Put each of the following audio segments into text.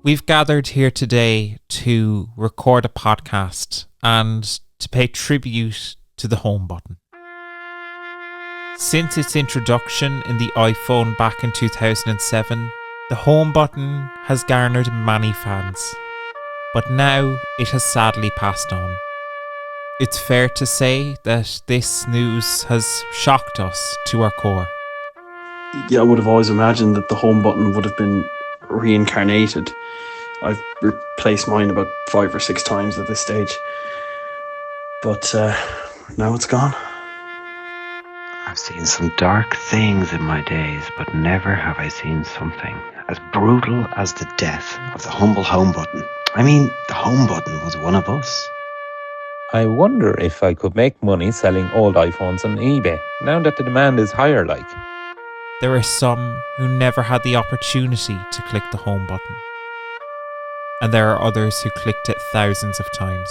We've gathered here today to record a podcast and to pay tribute to the home button. Since its introduction in the iPhone back in 2007, the home button has garnered many fans, but now it has sadly passed on. It's fair to say that this news has shocked us to our core. Yeah, I would have always imagined that the home button would have been reincarnated. I've replaced mine about 5 or 6 times at this stage. But now it's gone. I've seen some dark things in my days, but never have I seen something as brutal as the death of the humble home button. I mean, the home button was one of us. I wonder if I could make money selling old iPhones on eBay, now that the demand is higher like. There are some who never had the opportunity to click the home button. And there are others who clicked it thousands of times,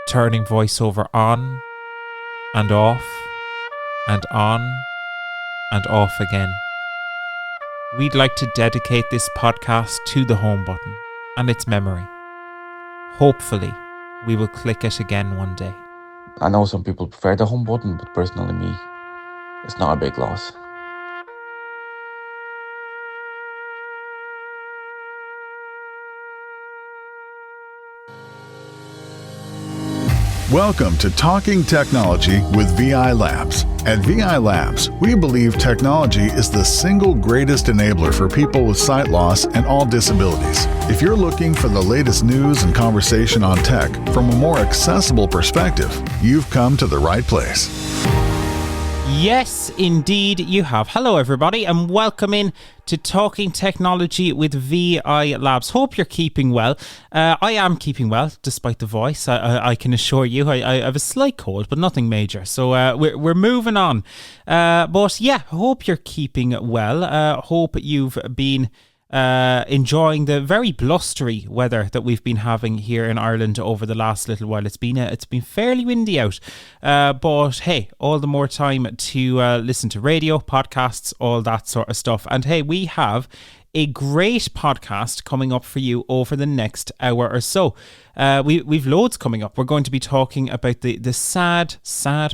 turning voiceover on and off and on and off again. We'd like to dedicate this podcast to the home button and its memory. Hopefully, we will click it again one day. I know some people prefer the home button, but personally me, it's not a big loss. Welcome to Talking Technology with VI Labs. At VI Labs, we believe technology is the single greatest enabler for people with sight loss and all disabilities. If you're looking for the latest news and conversation on tech from a more accessible perspective, you've come to the right place. Yes, indeed you have. Hello everybody and welcome in to Talking Technology with VI Labs. Hope you're keeping well. I am keeping well despite the voice. I can assure you I have a slight cold but nothing major. So we're moving on. But yeah, hope you're keeping well. Hope you've been enjoying the very blustery weather that we've been having here in Ireland over the last little while. It's been fairly windy out, but hey, all the more time to listen to radio, podcasts, all that sort of stuff. And hey, we have a great podcast coming up for you over the next hour or so. We've loads coming up. We're going to be talking about the sad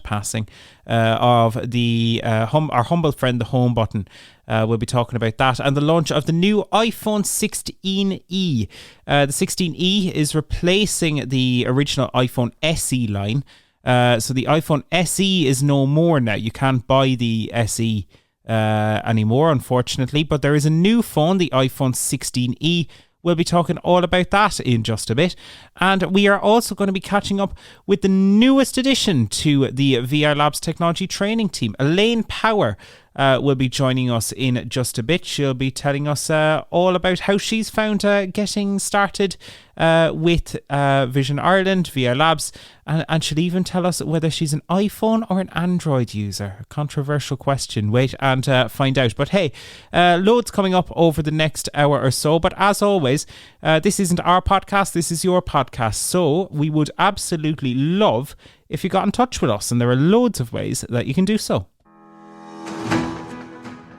passing of our humble friend, the home button. We'll be talking about that and the launch of the new iPhone 16e. The 16e is replacing the original iPhone SE line. So the iPhone SE is no more now. You can't buy the SE anymore, unfortunately. But there is a new phone, the iPhone 16e. We'll be talking all about that in just a bit. And we are also going to be catching up with the newest addition to the VR Labs technology training team. Elaine Power will be joining us in just a bit. She'll be telling us all about how she's found getting started with Vision Ireland, VR Labs, and she'll even tell us whether she's an iPhone or an Android user. A controversial question. Wait and find out. But hey, loads coming up over the next hour or so. But as always, this isn't our podcast, this is your podcast. So we would absolutely love if you got in touch with us, and there are loads of ways that you can do so.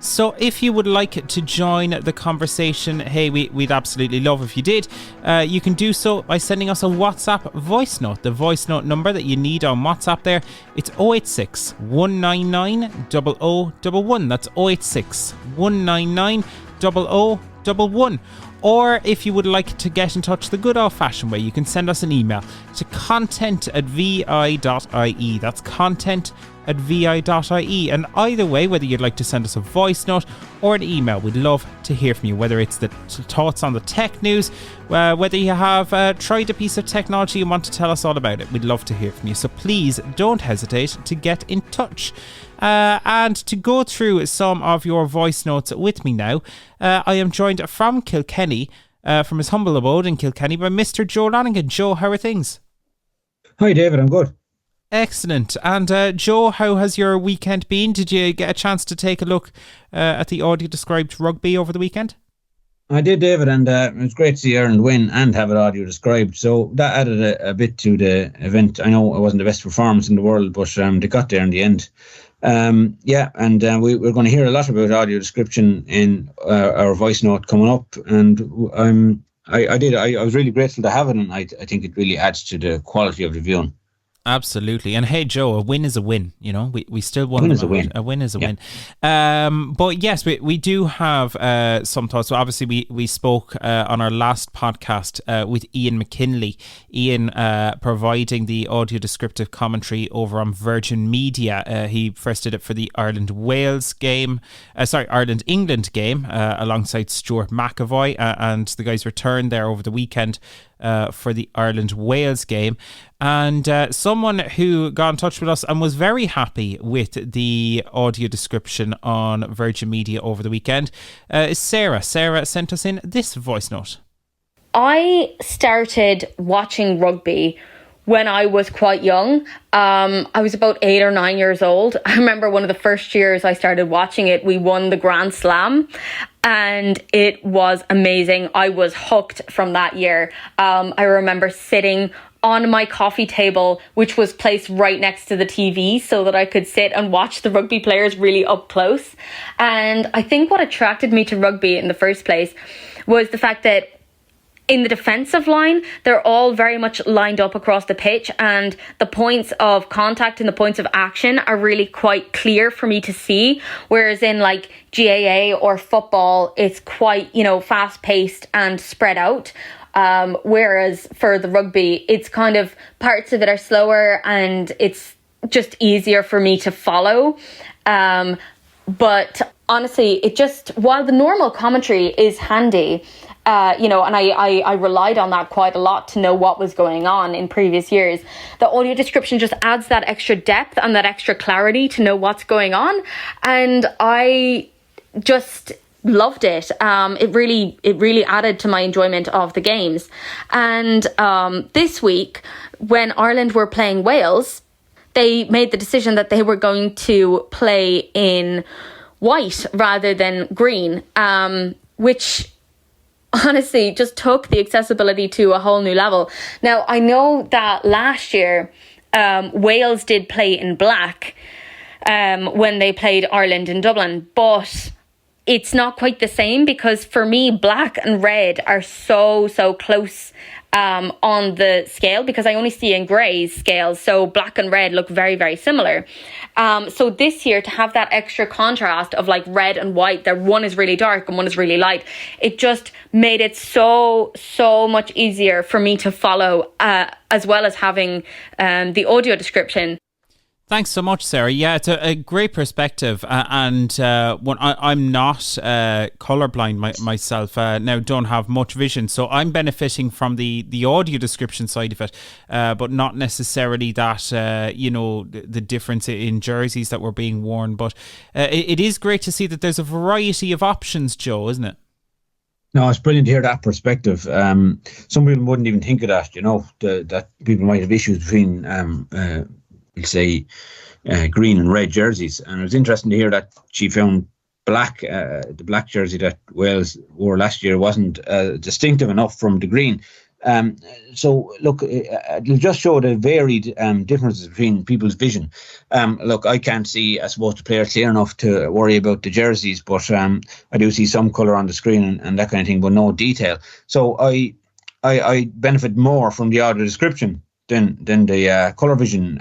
So if you would like to join the conversation, hey, we'd absolutely love if you did. You can do so by sending us a WhatsApp voice note. The voice note number that you need on WhatsApp there, it's 086 199 0011. That's 086 199 0011. Or if you would like to get in touch the good old-fashioned way, you can send us an email to content@vi.ie. That's content@vi.ie. And either way, whether you'd like to send us a voice note or an email, we'd love to hear from you, whether it's the thoughts on the tech news, whether you have tried a piece of technology and want to tell us all about it. We'd love to hear from you. So please don't hesitate to get in touch. And to go through some of your voice notes with me now, I am joined from Kilkenny, from his humble abode in Kilkenny, by Mr. Joe Lonigan. Joe, how are things? Hi, David. I'm good. Excellent. And Joe, how has your weekend been? Did you get a chance to take a look at the audio-described rugby over the weekend? I did, David, and it was great to see Ireland win and have it audio described. So that added a bit to the event. I know it wasn't the best performance in the world, but they got there in the end. We're going to hear a lot about audio description in our voice note coming up, and I was really grateful to have it, and I think it really adds to the quality of the viewing. Absolutely. And hey, Joe, a win is a win. You know, we still won. A win is a win. A win is a win. But yes, we do have some thoughts. So obviously we spoke on our last podcast with Ian McKinley. Ian providing the audio descriptive commentary over on Virgin Media. He first did it for the Ireland-England game alongside Stuart McAvoy, and the guys returned there over the weekend for the Ireland-Wales game. And someone who got in touch with us and was very happy with the audio description on Virgin Media over the weekend is Sarah. Sarah sent us in this voice note. I started watching rugby when I was quite young. I was about 8 or 9 years old. I remember one of the first years I started watching it, we won the Grand Slam. And it was amazing. I was hooked from that year. I remember sitting on my coffee table, which was placed right next to the TV, so that I could sit and watch the rugby players really up close. And I think what attracted me to rugby in the first place was the fact that in the defensive line, they're all very much lined up across the pitch, and the points of contact and the points of action are really quite clear for me to see. Whereas in like GAA or football, it's quite, fast paced and spread out. Whereas for the rugby, it's kind of parts of it are slower and it's just easier for me to follow. But honestly, while the normal commentary is handy, and I relied on that quite a lot to know what was going on in previous years, the audio description just adds that extra depth and that extra clarity to know what's going on. And I just loved it. It really added to my enjoyment of the games. And this week, when Ireland were playing Wales, they made the decision that they were going to play in white rather than green, which honestly just took the accessibility to a whole new level. Now, I know that last year Wales did play in black when they played Ireland in Dublin, but it's not quite the same, because for me, black and red are so close on the scale, because I only see in greys scales, so black and red look very, very similar. So this year, to have that extra contrast of like red and white, that one is really dark and one is really light, it just made it so much easier for me to follow, as well as having the audio description. Thanks so much, Sarah. Yeah, it's a great perspective. And when I'm not colorblind myself, now don't have much vision. So I'm benefiting from the audio description side of it, but not necessarily that, the difference in jerseys that were being worn. But it is great to see that there's a variety of options, Joe, isn't it? No, it's brilliant to hear that perspective. Some people wouldn't even think of that, that people might have issues between say green and red jerseys, and it was interesting to hear that she found the black jersey that Wales wore last year wasn't distinctive enough from the green. So look, it'll just show the varied differences between people's vision. Look, I can't see, I suppose, the player clear enough to worry about the jerseys, but I do see some colour on the screen and that kind of thing, but no detail. So I benefit more from the audio description than the colour vision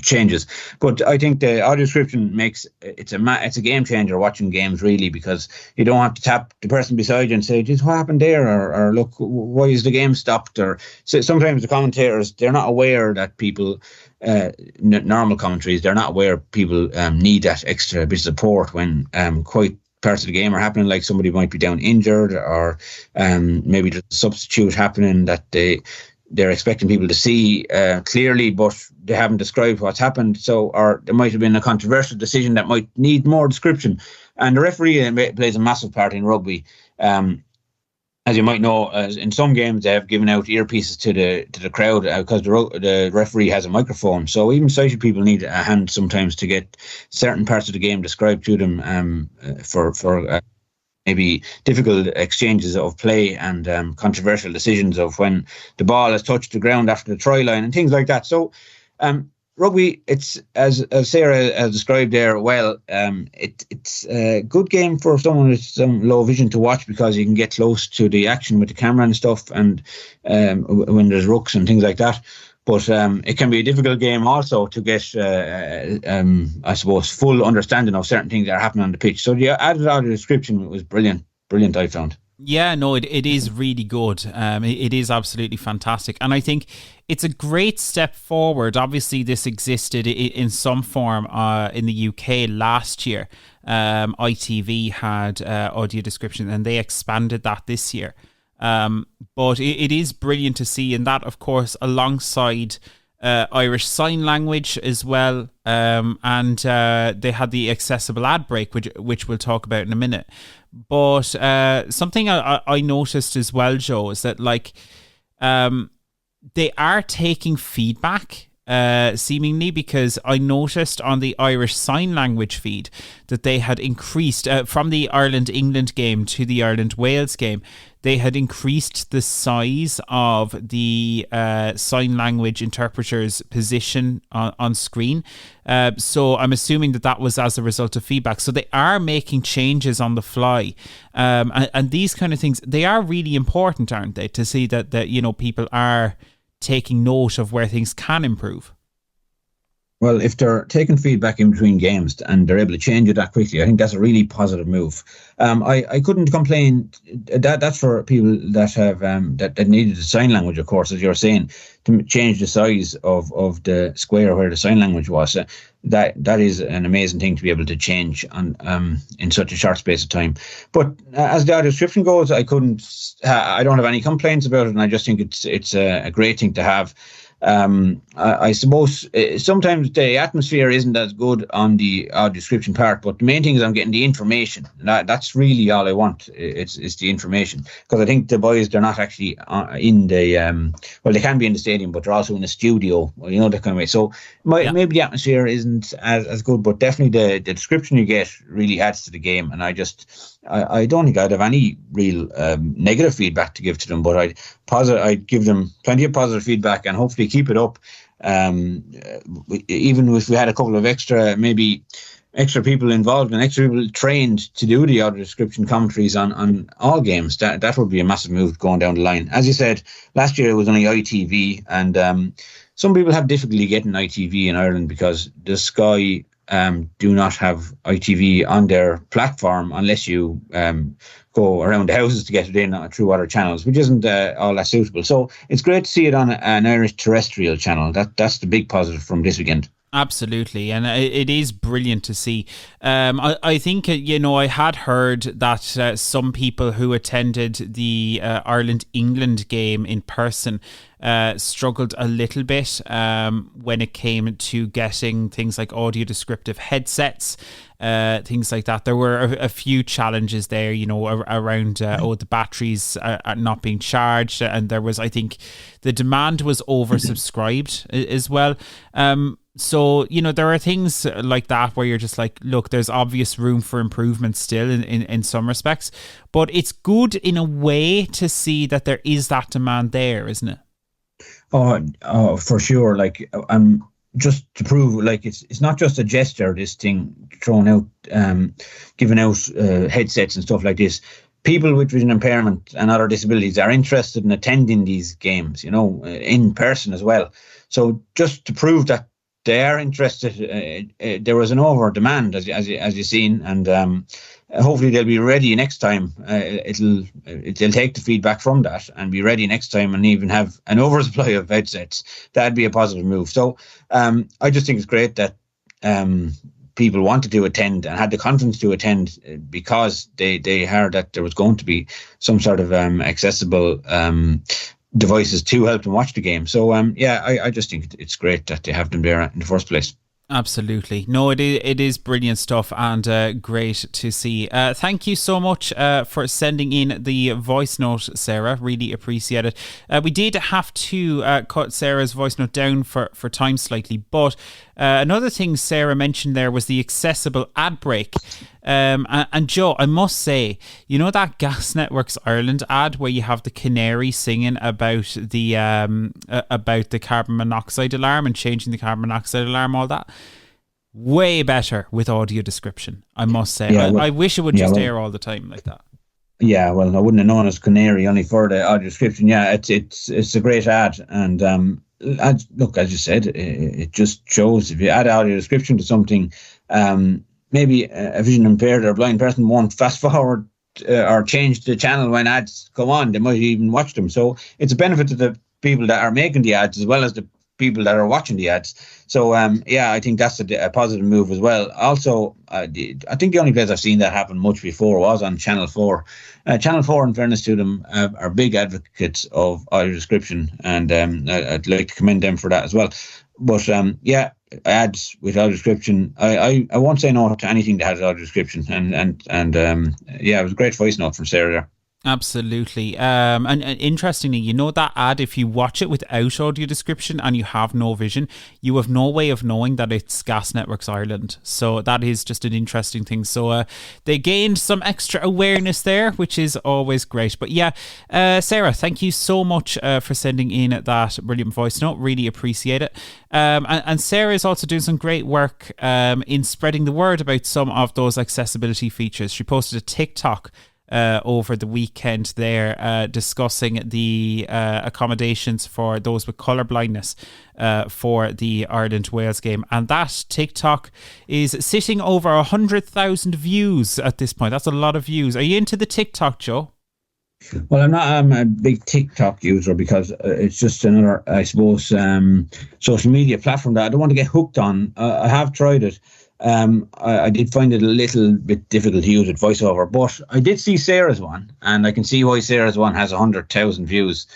changes. But I think the audio description it's a game changer watching games, really, because you don't have to tap the person beside you and say, "Geez, what happened there?" or "Look, why is the game stopped?" Or so sometimes the commentators, they're not aware that people, normal commentaries, they're not aware people need that extra bit of support when quite parts of the game are happening, like somebody might be down injured, or maybe there's a substitute happening that they're expecting people to see clearly, but they haven't described what's happened. So, or there might have been a controversial decision that might need more description. And the referee plays a massive part in rugby. As you might know, in some games they have given out earpieces to the crowd because the referee has a microphone. So even sighted people need a hand sometimes to get certain parts of the game described to them for maybe difficult exchanges of play and controversial decisions of when the ball has touched the ground after the try line and things like that. So rugby, it's as Sarah described there well. It's a good game for someone with some low vision to watch because you can get close to the action with the camera and stuff, and when there's rucks and things like that. But it can be a difficult game also to get, I suppose, full understanding of certain things that are happening on the pitch. So the added audio description was brilliant, I found. Yeah, no, it is really good. It is absolutely fantastic. And I think it's a great step forward. Obviously, this existed in some form in the UK last year. ITV had audio description and they expanded that this year. But it is brilliant to see. And that, of course, alongside Irish Sign Language as well. And they had the accessible ad break, which we'll talk about in a minute. But something I noticed as well, Joe, is that they are taking feedback seemingly, because I noticed on the Irish Sign Language feed that they had increased from the Ireland-England game to the Ireland-Wales game. They had increased the size of the sign language interpreter's position on screen. So I'm assuming that was as a result of feedback. So they are making changes on the fly. And these kind of things, they are really important, aren't they? To see that people are taking note of where things can improve. Well, if they're taking feedback in between games and they're able to change it that quickly, I think that's a really positive move. I couldn't complain. That's for people that have that needed the sign language, of course, as you're saying, to change the size of the square where the sign language was. That is an amazing thing to be able to change in such a short space of time. But as the audio description goes, I don't have any complaints about it, and I just think it's a great thing to have. I suppose sometimes the atmosphere isn't as good on the audio description part, but the main thing is I'm getting the information. That's really all I want. It's the information, because I think the boys, they're not actually in the they can be in the stadium, but they're also in the studio, that kind of way. So maybe the atmosphere isn't as good, but definitely the description you get really adds to the game. And I don't think I'd have any real negative feedback to give to them, but I'd give them plenty of positive feedback and hopefully keep it up. Even if we had a couple of extra people involved and extra people trained to do the audio description commentaries on all games, that would be a massive move going down the line. As you said, last year it was only ITV, and some people have difficulty getting ITV in Ireland because the Sky do not have ITV on their platform unless you go around the houses to get it in through other channels, which isn't all that suitable. So it's great to see it on an Irish terrestrial channel. That's the big positive from this weekend. Absolutely, and it is brilliant to see. I think, I had heard that some people who attended the Ireland-England game in person struggled a little bit when it came to getting things like audio descriptive headsets, things like that. There were a few challenges there, around the batteries not being charged, and there was, I think, the demand was oversubscribed as well. So, there are things like that where you're just like, look, there's obvious room for improvement still in some respects, but it's good in a way to see that there is that demand there, isn't it? Oh, for sure. Just to prove, it's not just a gesture, this thing thrown out, giving out headsets and stuff like this. People with vision impairment and other disabilities are interested in attending these games, in person as well. So just to prove that they are interested, there was an over demand, as you've seen, and hopefully they'll be ready next time. They'll take the feedback from that and be ready next time, and even have an oversupply of headsets. That'd be a positive move. So I just think it's great that people wanted to attend and had the confidence to attend, because they heard that there was going to be some sort of accessible devices to help them watch the game. So I just think it's great that they have them there in the first place. Absolutely. No, it is brilliant stuff, and great to see. Thank you so much for sending in the voice note, Sarah. Really appreciate it. We did have to cut Sarah's voice note down for time slightly, but another thing Sarah mentioned there was the accessible ad break. And Joe, I must say, you know that Gas Networks Ireland ad where you have the canary singing about the carbon monoxide alarm and changing the carbon monoxide alarm, all that? Way better with audio description, I must say. Yeah, I wish it would just air all the time like that. Yeah, well, I wouldn't have known as Canary only for the audio description. Yeah, it's a great ad, and look, as you said, it just shows if you add audio description to something, maybe a vision impaired or blind person won't fast forward or change the channel when ads come on. They might even watch them. So it's a benefit to the people that are making the ads as well as the people that are watching the ads. So I think that's a positive move as well. Also, I think the only place I've seen that happen much before was on Channel 4. Channel 4, in fairness to them, are big advocates of audio description, and I'd like to commend them for that as well. But ads with audio description, I won't say no to anything that has audio description, and it was a great voice note from Sarah there. Absolutely. And interestingly, you know that ad, if you watch it without audio description and you have no vision, you have no way of knowing that it's Gas Networks Ireland. So that is just an interesting thing. So they gained some extra awareness there, which is always great. But Sarah, thank you so much for sending in that brilliant voice note. Really appreciate it. And Sarah is also doing some great work in spreading the word about some of those accessibility features. She posted a TikTok over the weekend there discussing the accommodations for those with colour blindness for the Ireland-Wales game, and that TikTok is sitting over 100,000 views at this point. That's a lot of views. Are you into the TikTok, Joe? Well, I'm a big TikTok user because it's just another, I suppose, social media platform that I don't want to get hooked on. I have tried it. I did find it a little bit difficult to use with voiceover, but I did see Sarah's one, and I can see why Sarah's one has 100,000 views.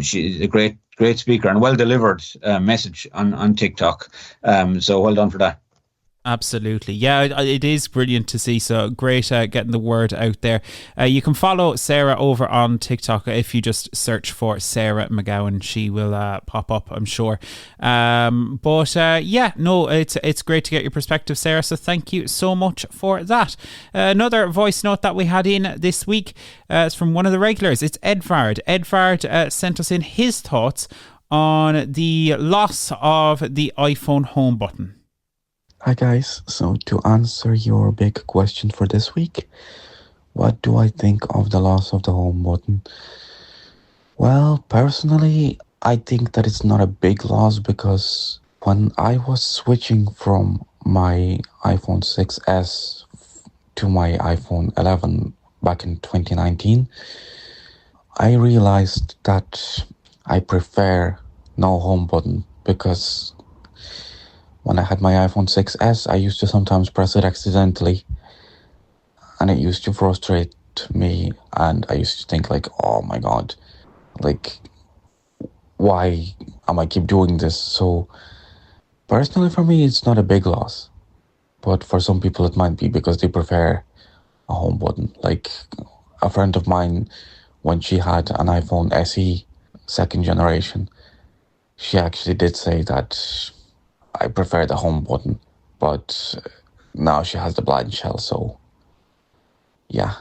She's a great speaker and well delivered message on TikTok. So well done for that. Absolutely. Yeah, it is brilliant to see. So great getting the word out there. You can follow Sarah over on TikTok if you just search for Sarah McGowan. She will pop up, I'm sure. It's great to get your perspective, Sarah. So thank you so much for that. Another voice note that we had in this week is from one of the regulars. It's Edvard. Edvard sent us in his thoughts on the loss of the iPhone home button. Hi guys, so to answer your big question for this week, what do I think of the loss of the home button? Well, personally, I think that it's not a big loss because when I was switching from my iPhone 6s to my iPhone 11 back in 2019, I realized that I prefer no home button because when I had my iPhone 6s, I used to sometimes press it accidentally, and it used to frustrate me, and I used to think like, oh my god, like, why am I keep doing this? So, personally for me, it's not a big loss, but for some people it might be because they prefer a home button. Like, a friend of mine, when she had an iPhone SE second generation, she actually did say that I prefer the home button, but now she has the blind shell, so yeah.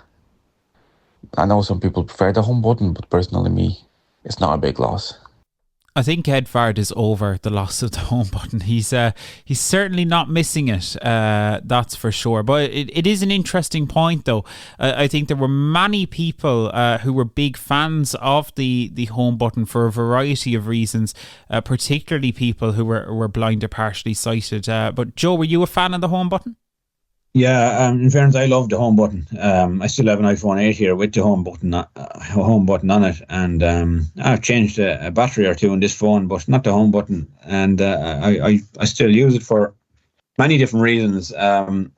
I know some people prefer the home button, but personally me, it's not a big loss. I think Edvard is over the loss of the home button. He's certainly not missing it, that's for sure. But it is an interesting point, though. I think there were many people who were big fans of the home button for a variety of reasons, particularly people who were blind or partially sighted. But Joe, were you a fan of the home button? Yeah, in fairness, I love the home button. I still have an iPhone 8 here with the home button on it, and I've changed a battery or two in this phone, but not the home button. And I still use it for many different reasons. I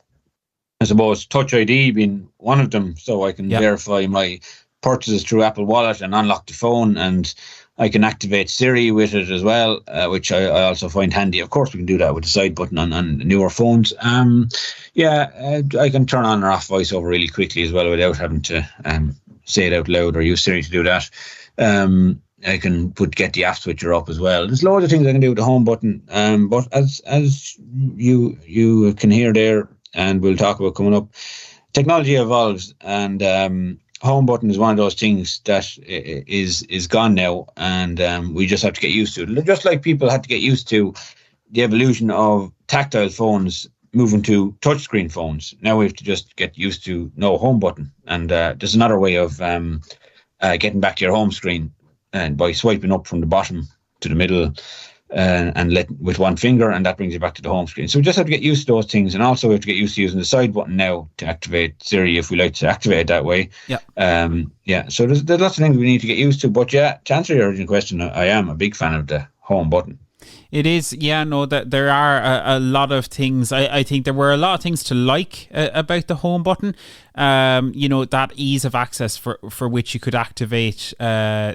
suppose Touch ID being one of them, so I can verify my purchases through Apple Wallet and unlock the phone, and I can activate Siri with it as well, which I also find handy. Of course, we can do that with the side button on newer phones. I can turn on or off VoiceOver really quickly as well without having to say it out loud or use Siri to do that. I can get the app switcher up as well. There's loads of things I can do with the home button. But as you can hear there, and we'll talk about coming up. Technology evolves, and home button is one of those things that is gone now, and we just have to get used to it. Just like people had to get used to the evolution of tactile phones moving to touchscreen phones. Now we have to just get used to no home button. And there's another way of getting back to your home screen, and by swiping up from the bottom to the middle and let with one finger, and that brings you back to the home screen. So we just have to get used to those things, and also we have to get used to using the side button now to activate Siri if we like to activate it that way. So there's lots of things we need to get used to. But yeah, to answer your original question, I am a big fan of the home button. It is, that there are a lot of things. I think there were a lot of things to like about the home button. That ease of access for which you could activate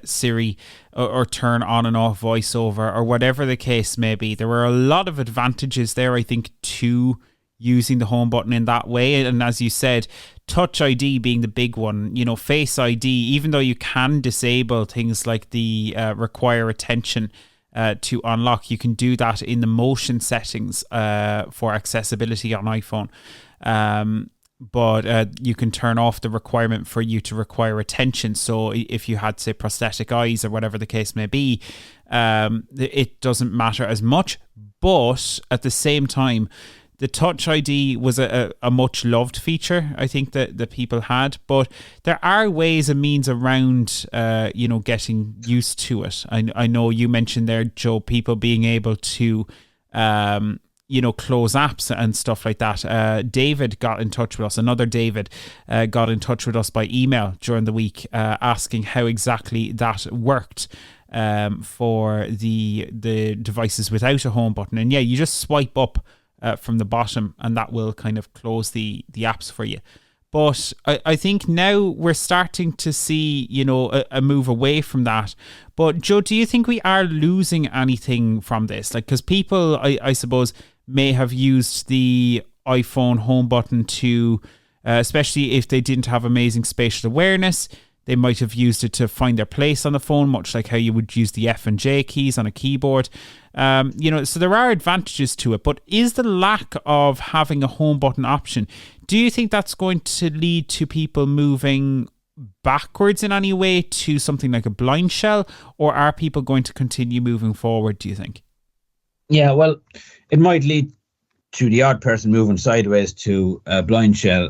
Siri or turn on and off voiceover or whatever the case may be. There were a lot of advantages there, I think, to using the home button in that way. And as you said, Touch ID being the big one, Face ID, even though you can disable things like the require attention to unlock, you can do that in the motion settings for accessibility on iPhone. But you can turn off the requirement for you to require attention. So if you had, say, prosthetic eyes or whatever the case may be, it doesn't matter as much. But at the same time, the Touch ID was a much loved feature, I think, that people had. But there are ways and means around, getting used to it. I know you mentioned there, Joe, people being able to, close apps and stuff like that. David got in touch with us. Another David got in touch with us by email during the week, asking how exactly that worked for the devices without a home button. And yeah, you just swipe up from the bottom, and that will kind of close the apps for you. But I think now we're starting to see, a move away from that. But Joe, do you think we are losing anything from this? Like, because people, I suppose, may have used the iPhone home button to, especially if they didn't have amazing spatial awareness, they might have used it to find their place on the phone, much like how you would use the F and J keys on a keyboard. So there are advantages to it, but is the lack of having a home button option, do you think that's going to lead to people moving backwards in any way to something like a blind shell, or are people going to continue moving forward, do you think? Yeah, well, it might lead to the odd person moving sideways to a blind shell,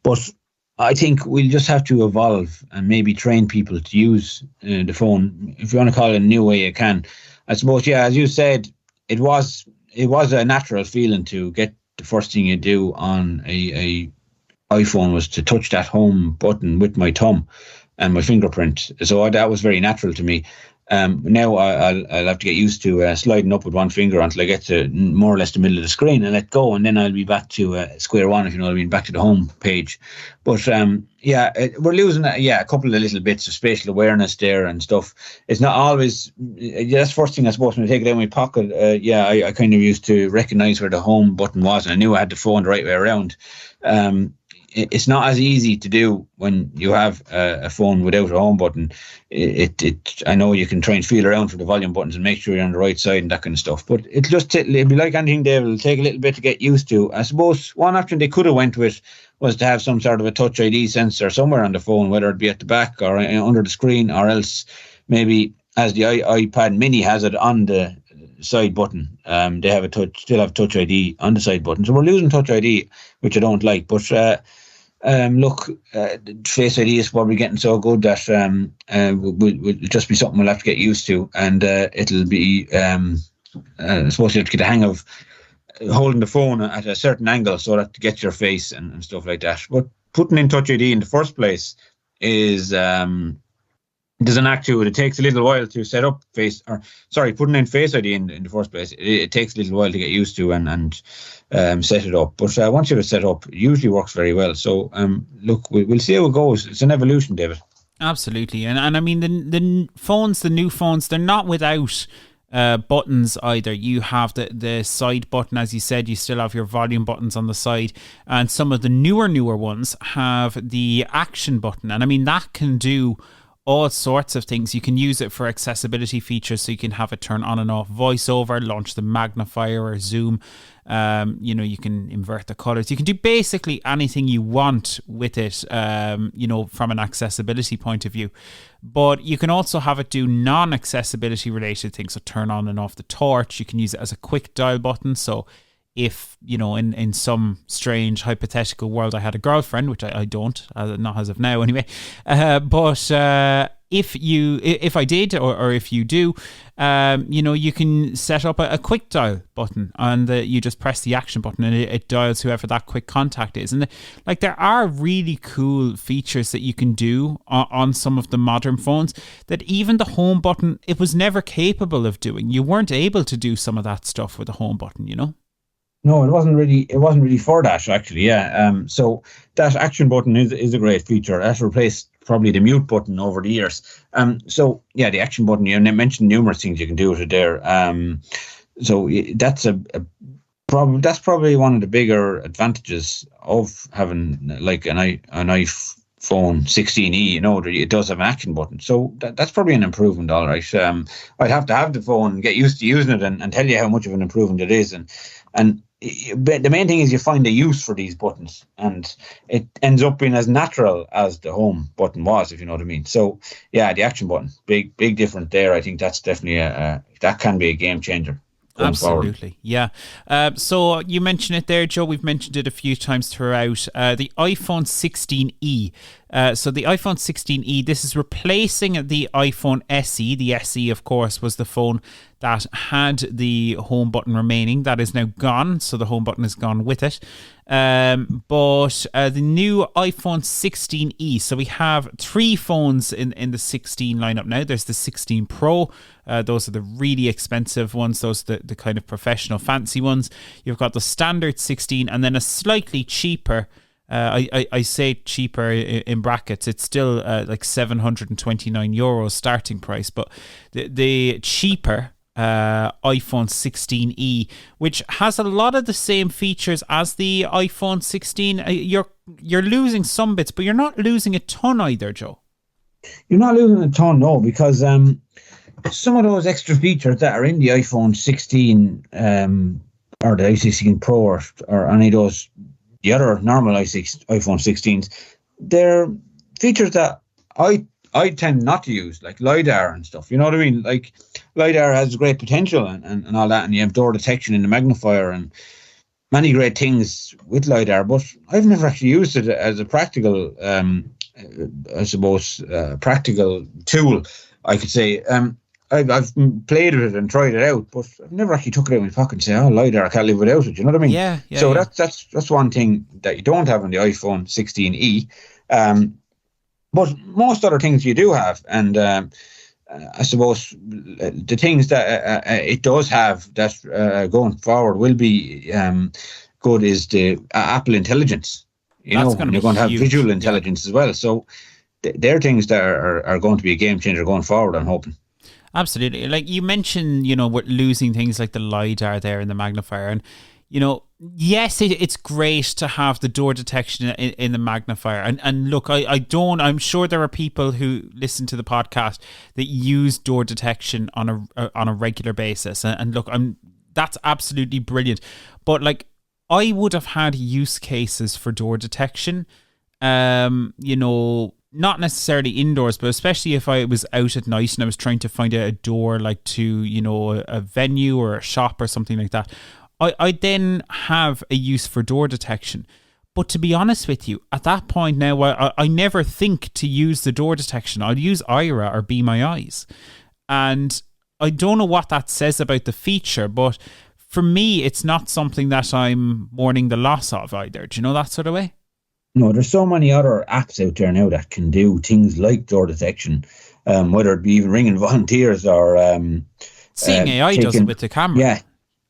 but I think we'll just have to evolve and maybe train people to use the phone. If you want to call it a new way, you can. I suppose, yeah, as you said, it was a natural feeling to get the first thing you do on a iPhone was to touch that home button with my thumb and my fingerprint. So that was very natural to me. Now I'll have to get used to sliding up with one finger until I get to more or less the middle of the screen and let go, and then I'll be back to square one, if you know what I mean, back to the home page. But we're losing a couple of little bits of spatial awareness there and stuff. It's not always. That's the first thing I suppose when I take it out of my pocket. I kind of used to recognise where the home button was, and I knew I had the phone the right way around. It's not as easy to do when you have a phone without a home button. I know you can try and feel around for the volume buttons and make sure you're on the right side and that kind of stuff. But it'll be like anything, Dave. It'll take a little bit to get used to. I suppose one option they could have went with was to have some sort of a Touch ID sensor somewhere on the phone, whether it be at the back or under the screen, or else maybe as the iPad Mini has it on the side button. They have still have Touch ID on the side button. So we're losing Touch ID, which I don't like. But Face ID is probably getting so good that will just be something we'll have to get used to, and it'll be I suppose you have to get a hang of holding the phone at a certain angle so that to get your face and stuff like that. But putting in Touch ID in the first place is there's an act to it. It takes a little while to set up putting in Face ID in the first place. It takes a little while to get used to and set it up. But once you have it set up, it usually works very well. So look, we'll see how it goes. It's an evolution, David. Absolutely. And I mean, the new phones, they're not without buttons either. You have the side button, as you said. You still have your volume buttons on the side, and some of the newer ones have the action button. And I mean, that can do all sorts of things. You can use it for accessibility features, so you can have it turn on and off voiceover, launch the magnifier or zoom, You can invert the colors. You can do basically anything you want with it, from an accessibility point of view. But you can also have it do non-accessibility related things. So turn on and off the torch. You can use it as a quick dial button. So if, in some strange hypothetical world I had a girlfriend, which I don't, not as of now anyway, but if I did, or if you do, you can set up a quick dial button, and you just press the action button and it dials whoever that quick contact is. And there are really cool features that you can do on some of the modern phones that even the home button, it was never capable of doing. You weren't able to do some of that stuff with the home button, No, it wasn't really for that, actually. Yeah. So that action button is a great feature. That replaced probably the mute button over the years. So yeah, the action button, you mentioned numerous things you can do with it there. So that's that's probably one of the bigger advantages of having like an iPhone 16e. It does have an action button, so that's probably an improvement. All right. I'd have to have the phone and get used to using it and tell you how much of an improvement it is. And but the main thing is you find a use for these buttons, and it ends up being as natural as the home button was, if you know what I mean. So yeah, the action button, big difference there. I think that's definitely that can be a game changer. Absolutely, forward. Yeah. So you mentioned it there, Joe. We've mentioned it a few times throughout. The iPhone 16e. So the iPhone 16e, this is replacing the iPhone SE. The SE, of course, was the phone that had the home button remaining. That is now gone, so the home button is gone with it. But the new iPhone 16e. So we have three phones in the 16 lineup now. There's the 16 Pro. Those are the really expensive ones. Those are the kind of professional fancy ones. You've got the standard 16 and then a slightly cheaper, I say cheaper in brackets. It's still like €729 starting price, but the cheaper iPhone 16e, which has a lot of the same features as the iPhone 16. You're losing some bits, but you're not losing a ton either, Joe. You're not losing a ton, no, because some of those extra features that are in the iPhone 16 or the iPhone Pro or any of those, the other normal iPhone 16s, they're features that I tend not to use, like LiDAR and stuff. You know what I mean? Like LiDAR has great potential and all that, and you have door detection in the magnifier and many great things with LiDAR, but I've never actually used it as a practical, practical tool, I could say. I've played with it and tried it out, but I've never actually took it out of my pocket and say, "Oh, LiDAR, I can't live without it." You know what I mean? Yeah. So that's one thing that you don't have on the iPhone 16e. But most other things you do have, and I suppose the things that it does have that going forward will be good is the Apple Intelligence. You're going to have visual intelligence as well. So they're things that are going to be a game changer going forward, I'm hoping. Absolutely. Like you mentioned, we're losing things like the LiDAR there in the magnifier. And, yes, it's great to have the door detection in the magnifier. And look, I'm sure there are people who listen to the podcast that use door detection on a regular basis. And look, that's absolutely brilliant. But like, I would have had use cases for door detection, not necessarily indoors, but especially if I was out at night and I was trying to find a door like to, a venue or a shop or something like that. I then have a use for door detection. But to be honest with you, at that point now, I never think to use the door detection. I'll use Ira or Be My Eyes. And I don't know what that says about the feature, but for me, it's not something that I'm mourning the loss of either. Do you know that sort of way? No, there's so many other apps out there now that can do things like door detection, whether it be even ringing volunteers or Seeing AI does it with the camera. Yeah,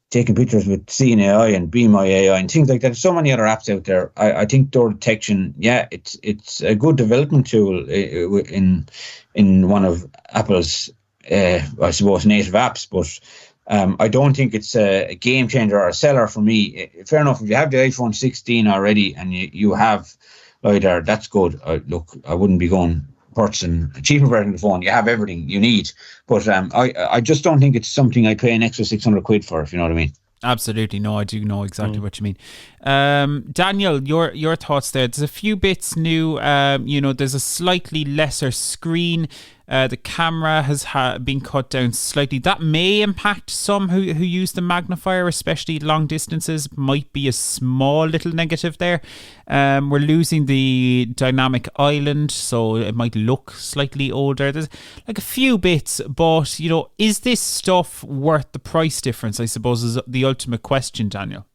taking pictures with Seeing AI and Be My AI and things like that. There's so many other apps out there. I think door detection, it's a good development tool in one of Apple's, I suppose, native apps, but I don't think it's a game changer or a seller for me. Fair enough, if you have the iPhone 16 already and you have LiDAR, that's good. Look, I wouldn't be going purchasing a cheaper version of the phone. You have everything you need. But I just don't think it's something I pay an extra 600 quid for, if you know what I mean. Absolutely. No, I do know exactly what you mean. Daniel, your thoughts there. There's a few bits new. There's a slightly lesser screen. The camera has been cut down slightly. That may impact some who use the magnifier, especially long distances. Might be a small little negative there. We're losing the dynamic island, so it might look slightly older. There's like a few bits, but is this stuff worth the price difference? I suppose is the ultimate question, Daniel.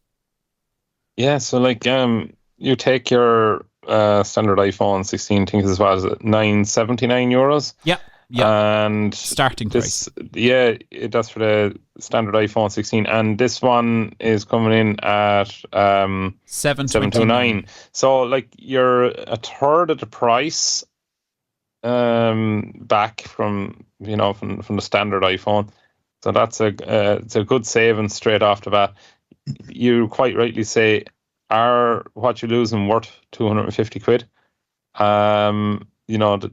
Yeah, so like you take your standard iPhone 16, things as well as €979. Yeah. And starting price. Yeah, that's for the standard iPhone 16, and this one is coming in at $729. So like you're a third of the price back from from the standard iPhone. So that's it's a good saving straight off the bat. You quite rightly say, are what you're losing worth £250? The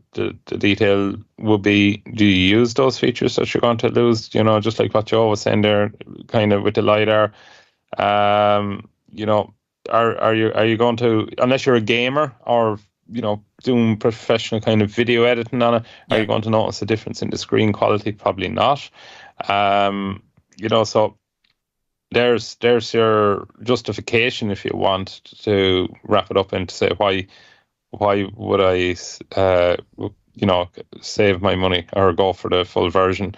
detail would be, do you use those features that you're going to lose? Just like what Joe was saying there, kind of with the LiDAR. Are you going to, unless you're a gamer or doing professional kind of video editing on it, are you going to notice a difference in the screen quality? Probably not. So there's your justification, if you want to wrap it up and to say why would I save my money or go for the full version.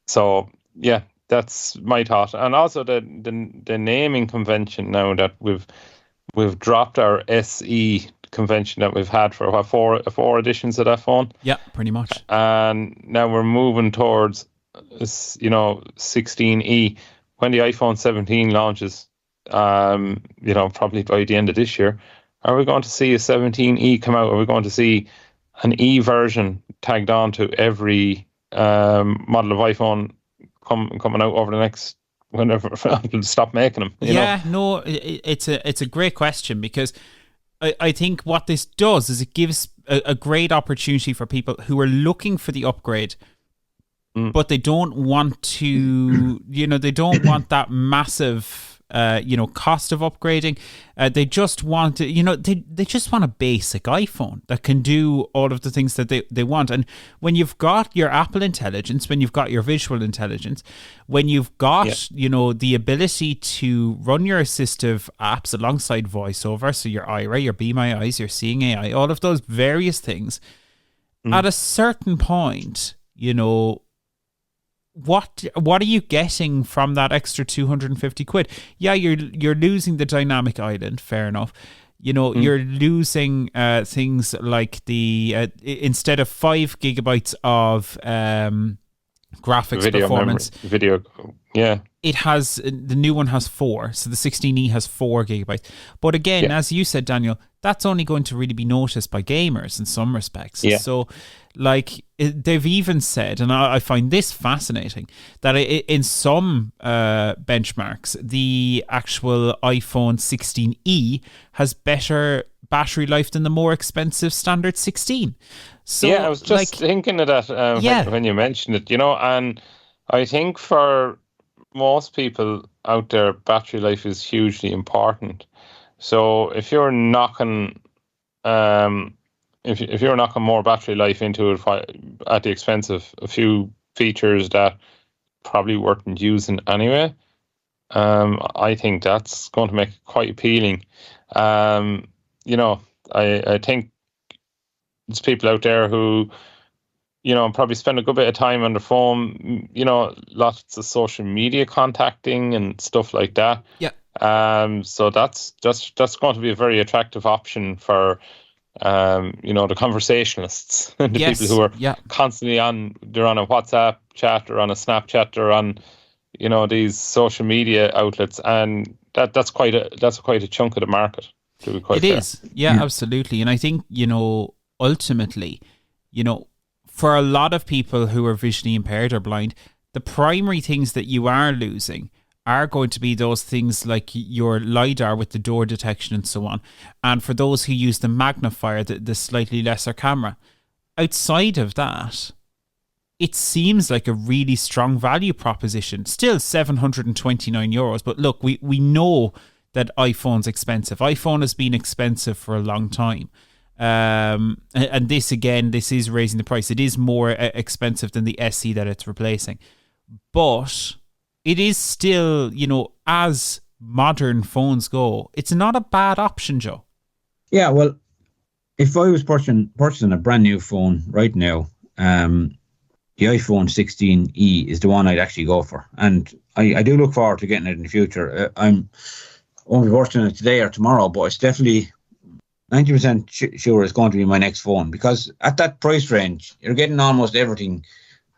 So yeah, that's my thought. And also the naming convention, now that we've dropped our SE convention that we've had for four editions of that phone. Yeah, pretty much. And now we're moving towards 16E. When the iPhone 17 launches, probably by the end of this year, are we going to see a 17E come out? Are we going to see an E version tagged on to every model of iPhone coming out over the next, whenever Apple stop making them? It's a great question, because I think what this does is it gives a great opportunity for people who are looking for the upgrade, but they don't want to, they don't want that massive, cost of upgrading. They just want to, they just want a basic iPhone that can do all of the things that they want. And when you've got your Apple Intelligence, when you've got your visual intelligence, when you've got, the ability to run your assistive apps alongside VoiceOver, so your Ira, your Be My Eyes, your Seeing AI, all of those various things, at a certain point, what are you getting from that extra £250? Yeah, you're losing the dynamic island, fair enough. You're losing things like the instead of 5 gigabytes of graphics performance, it has, the new one has 4, so the 16E has 4 gigabytes. But again, as you said, Daniel, that's only going to really be noticed by gamers in some respects. So they've even said, and I find this fascinating, that in some benchmarks, the actual iPhone 16E has better battery life than the more expensive standard 16. So I was just thinking of that when you mentioned it, and I think for most people out there, battery life is hugely important. So if you're knocking if you're knocking more battery life into it at the expense of a few features that probably weren't using anyway, I think that's going to make it quite appealing. I think there's people out there who, probably spend a good bit of time on the phone, lots of social media contacting and stuff like that. Yeah. So that's going to be a very attractive option for the conversationalists and the people who are constantly they're on a WhatsApp chat or on a Snapchat or on these social media outlets, and that's quite a chunk of the market, to be quite fair. Is absolutely. And I think ultimately for a lot of people who are visually impaired or blind, the primary things that you are losing are going to be those things like your LiDAR with the door detection and so on. And for those who use the magnifier, the slightly lesser camera. Outside of that, it seems like a really strong value proposition. Still €729, but look, we know that iPhone's expensive. iPhone has been expensive for a long time. And this is raising the price. It is more expensive than the SE that it's replacing. But it is still, as modern phones go, it's not a bad option, Joe. Yeah, well, if I was purchasing a brand new phone right now, the iPhone 16e is the one I'd actually go for. And I do look forward to getting it in the future. I'm only working on it today or tomorrow, but it's definitely 90% sure it's going to be my next phone, because at that price range, you're getting almost everything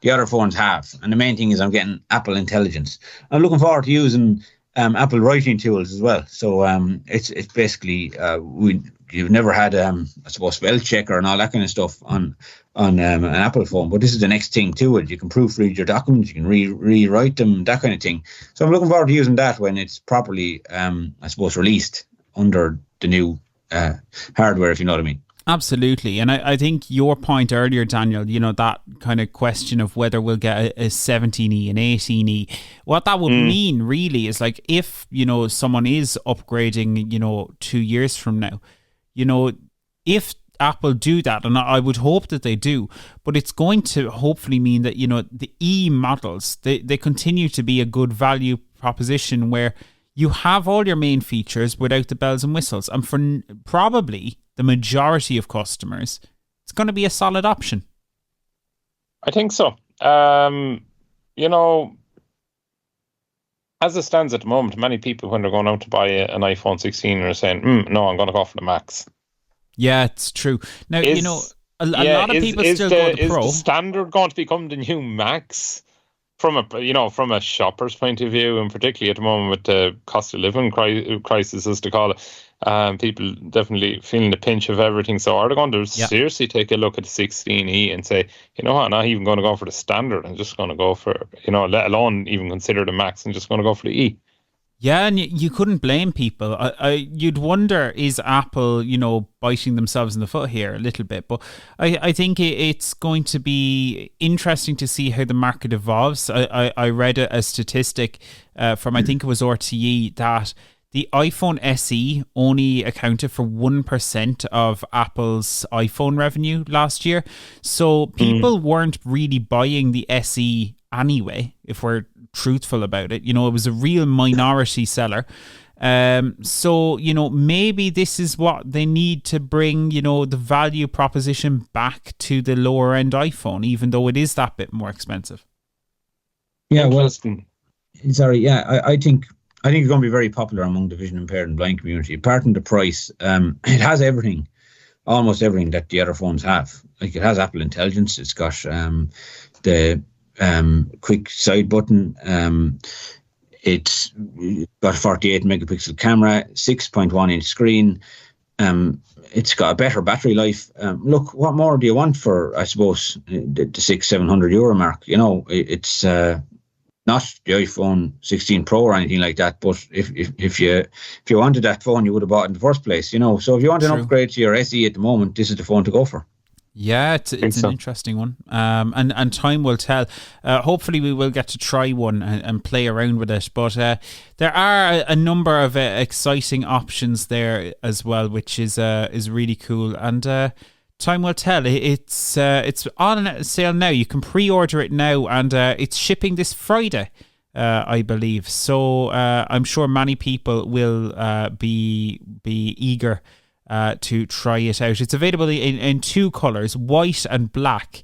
the other phones have. And the main thing is I'm getting Apple Intelligence. I'm looking forward to using Apple writing tools as well. So it's basically, you've never had, I suppose, spell checker and all that kind of stuff on an Apple phone. But this is the next thing to it. You can proofread your documents, you can rewrite them, that kind of thing. So I'm looking forward to using that when it's properly, I suppose, released under the new hardware, if you know what I mean. Absolutely. And I think your point earlier, Daniel, that kind of question of whether we'll get a 17E and 18E, what that would mean really is like if, someone is upgrading, 2 years from now, if Apple do that, and I would hope that they do, but it's going to hopefully mean that, the E models, they continue to be a good value proposition where you have all your main features without the bells and whistles. And for probably the majority of customers, it's going to be a solid option. I think so. As it stands at the moment, many people, when they're going out to buy an iPhone 16, are saying, no, I'm going to go for the Max. Yeah, it's true. Now, a lot of people still go the Pro. Is the standard going to become the new Max? From a shopper's point of view, and particularly at the moment with the cost of living crisis, as to call it, people definitely feeling the pinch of everything. So are they going to seriously take a look at the 16E and say, you know what, I'm not even going to go for the standard, I'm just going to go for, let alone even consider the Max, and just going to go for the E? Yeah, and you couldn't blame people. You'd wonder, is Apple, biting themselves in the foot here a little bit? But I think it's going to be interesting to see how the market evolves. I read a statistic from, I think it was RTE, that the iPhone SE only accounted for 1% of Apple's iPhone revenue last year. So people weren't really buying the SE anyway, if we're truthful about it. It was a real minority seller. So, maybe this is what they need to bring, the value proposition back to the lower end iPhone, even though it is that bit more expensive. Yeah, well, sorry, yeah, I think it's going to be very popular among the vision impaired and blind community. Apart from the price, it has everything, almost everything that the other phones have. Like, it has Apple Intelligence, it's got the quick side button, it's got a 48 megapixel camera, 6.1 inch screen, it's got a better battery life. Look, what more do you want for, I suppose, the €600-700 mark? It's not the iPhone 16 Pro or anything like that, but if you wanted that phone, you would have bought it in the first place. So if you want an upgrade to your SE at the moment, this is the phone to go for. Yeah, it's an interesting one. And time will tell. Hopefully we will get to try one and play around with it. But there are a number of exciting options there as well, which is really cool. And time will tell. It's on sale now. You can pre-order it now, and it's shipping this Friday, I believe. So I'm sure many people will be eager to try it out. It's available in two colours, white and black.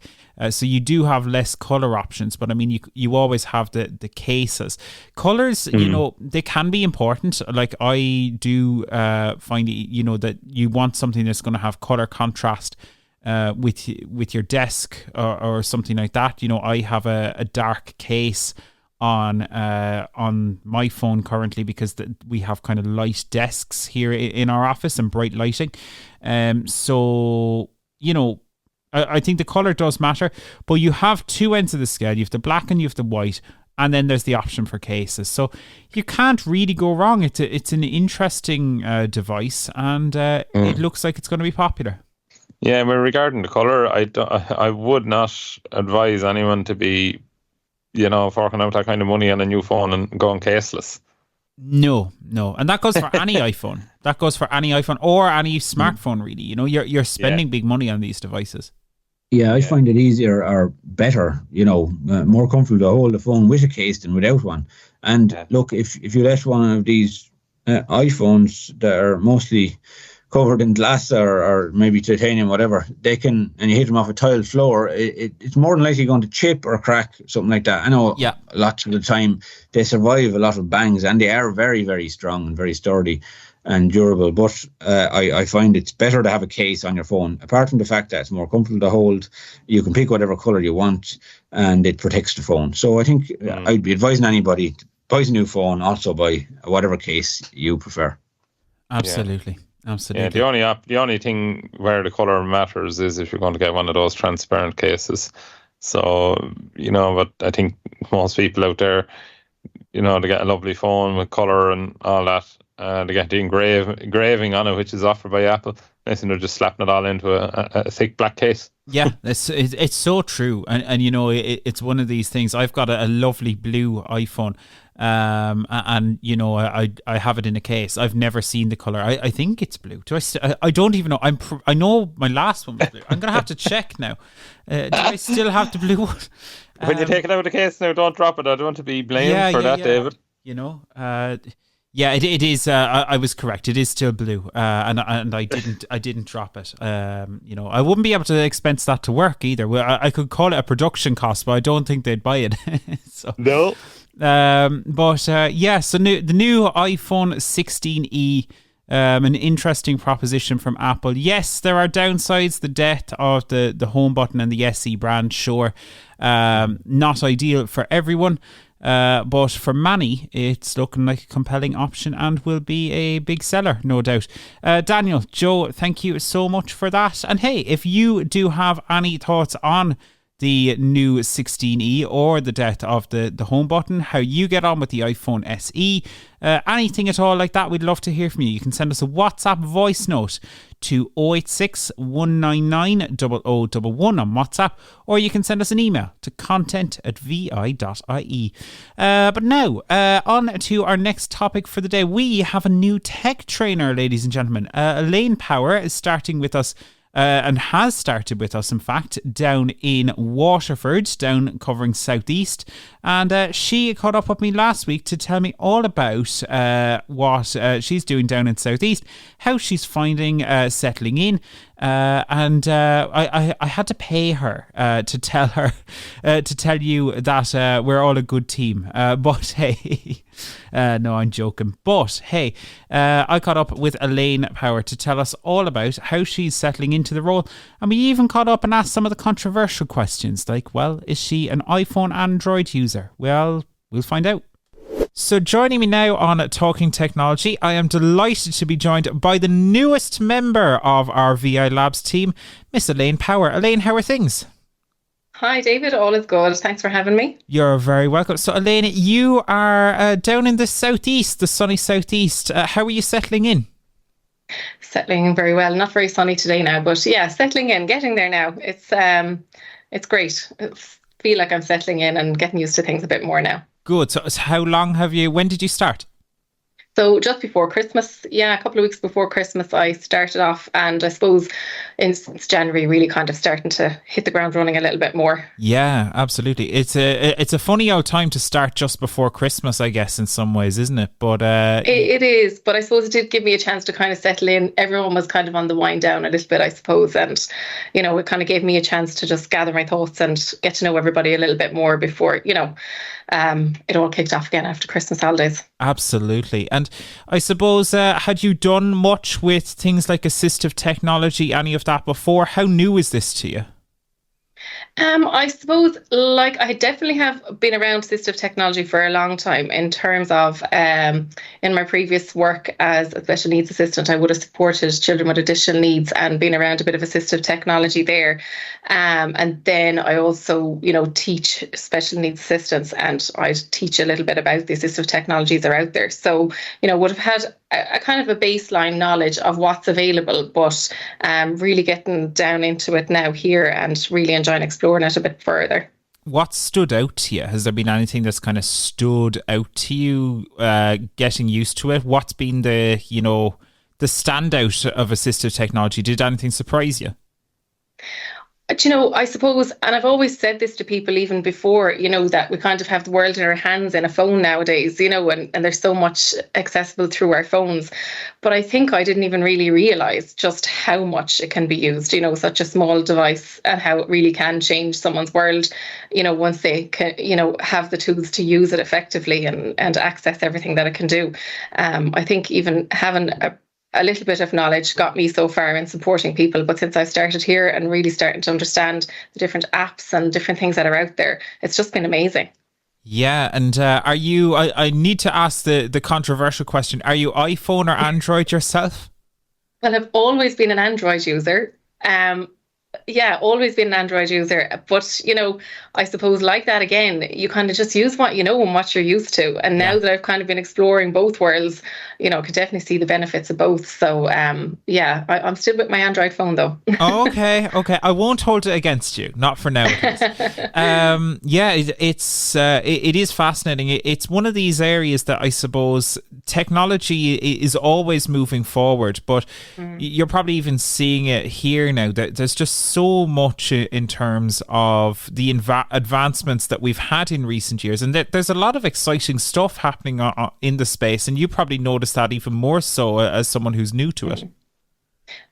So you do have less colour options, but I mean, you always have the cases. Colours, they can be important. Like, I do find, that you want something that's going to have colour contrast with your desk or something like that. I have a dark case on my phone currently because we have kind of light desks here in our office and bright lighting. So, I think the colour does matter, but you have two ends of the scale. You have the black and you have the white, and then there's the option for cases. So you can't really go wrong. It's an interesting device, and it looks like it's going to be popular. Yeah, but regarding the colour, I would not advise anyone to be, forking out that kind of money on a new phone and going caseless. No. And that goes for any iPhone. That goes for any iPhone or any smartphone, really. You're spending big money on these devices. Yeah, I find it easier or better, more comfortable to hold the phone with a case than without one. And look, if you let one of these iPhones that are mostly covered in glass or maybe titanium, whatever, and you hit them off a tiled floor, it's more than likely going to chip or crack, something like that. I know lots of the time they survive a lot of bangs, and they are very, very strong and very sturdy and durable. But I find it's better to have a case on your phone. Apart from the fact that it's more comfortable to hold, you can pick whatever colour you want, and it protects the phone. So I think I'd be advising anybody, buy a new phone, also buy whatever case you prefer. Absolutely. Yeah, the only thing where the colour matters is if you're going to get one of those transparent cases. So, but I think most people out there, they get a lovely phone with colour and all that. They get the engraving on it, which is offered by Apple. They're just slapping it all into a thick black case. Yeah, it's so true. And it's one of these things. I've got a lovely blue iPhone. And I have it in a case. I've never seen the color. I think it's blue. I don't even know. I know my last one was blue. I'm gonna have to check now. Do I still have the blue one? When you take it out of the case now, don't drop it. I don't want to be blamed for that, David. Yeah, it is. I was correct. It is still blue, and I didn't drop it. I wouldn't be able to expense that to work either. I could call it a production cost, but I don't think they'd buy it. So. No. So the new iPhone 16e, an interesting proposition from Apple. Yes, there are downsides. The death of the home button and the SE brand, sure, not ideal for everyone. But for many, it's looking like a compelling option and will be a big seller, no doubt. Daniel, Joe, thank you so much for that. And hey, if you do have any thoughts on the new 16e or the death of the home button, how you get on with the iPhone SE, anything at all like that, we'd love to hear from you. You can send us a WhatsApp voice note to 086 199 0011 on WhatsApp, or you can send us an email to content@vi.ie. But now, on to our next topic for the day. We have a new tech trainer, ladies and gentlemen. Elaine Power is starting with us. And has started with us, in fact, down in Waterford, down covering Southeast. And she caught up with me last week to tell me all about what she's doing down in Southeast, how she's finding settling in. And I had to pay her to tell you that we're all a good team. But hey, no, I'm joking. But hey, I caught up with Elaine Power to tell us all about how she's settling into the role. And we even caught up and asked some of the controversial questions like, well, is she an iPhone Android user? Well, we'll find out. So joining me now on Talking Technology, I am delighted to be joined by the newest member of our VI Labs team, Miss Elaine Power. Elaine, how are things? Hi, David. All is good. Thanks for having me. You're very welcome. So, Elaine, you are down in the southeast, the sunny southeast. How are you settling in? Settling in very well. Not very sunny today now, but yeah, settling in, getting there now. It's great. I feel like I'm settling in and getting used to things a bit more now. Good. So how long when did you start? So just before Christmas, a couple of weeks before Christmas, I started off, and I suppose since January, really kind of starting to hit the ground running a little bit more. Yeah, absolutely. It's a funny old time to start just before Christmas, I guess, in some ways, isn't it? But it is. But I suppose it did give me a chance to kind of settle in. Everyone was kind of on the wind down a little bit, I suppose, and it kind of gave me a chance to just gather my thoughts and get to know everybody a little bit more before it all kicked off again after Christmas holidays. Absolutely. And I suppose, had you done much with things like assistive technology, any of that before? How new is this to you? I suppose, like, I definitely have been around assistive technology for a long time in terms of, in my previous work as a special needs assistant, I would have supported children with additional needs and been around a bit of assistive technology there. And then I also, teach special needs assistants, and I teach a little bit about the assistive technologies that are out there. So, would have had a kind of a baseline knowledge of what's available, but really getting down into it now here and really enjoying exploring it a bit further. What stood out to you? Has there been anything that's kind of stood out to you getting used to it? What's been the standout of assistive technology? Did anything surprise you? I suppose, and I've always said this to people even before, that we kind of have the world in our hands in a phone nowadays, and there's so much accessible through our phones. But I think I didn't even really realise just how much it can be used, such a small device, and how it really can change someone's world, once they can, have the tools to use it effectively and access everything that it can do. I think even having a little bit of knowledge got me so far in supporting people. But since I started here and really starting to understand the different apps and different things that are out there, it's just been amazing. Yeah, and are you, I need to ask the controversial question, are you iPhone or Android yourself? Well, I've always been an Android user. Always been an Android user. But, I suppose like that again, you kind of just use what you know and what you're used to. And now that I've kind of been exploring both worlds, I could definitely see the benefits of both. So, I'm still with my Android phone though. Okay. I won't hold it against you. Not for now. It is fascinating. It's one of these areas that I suppose technology is always moving forward, but you're probably even seeing it here now that there's just so much in terms of the advancements that we've had in recent years, and there's a lot of exciting stuff happening in the space, and you probably notice that even more so as someone who's new to it.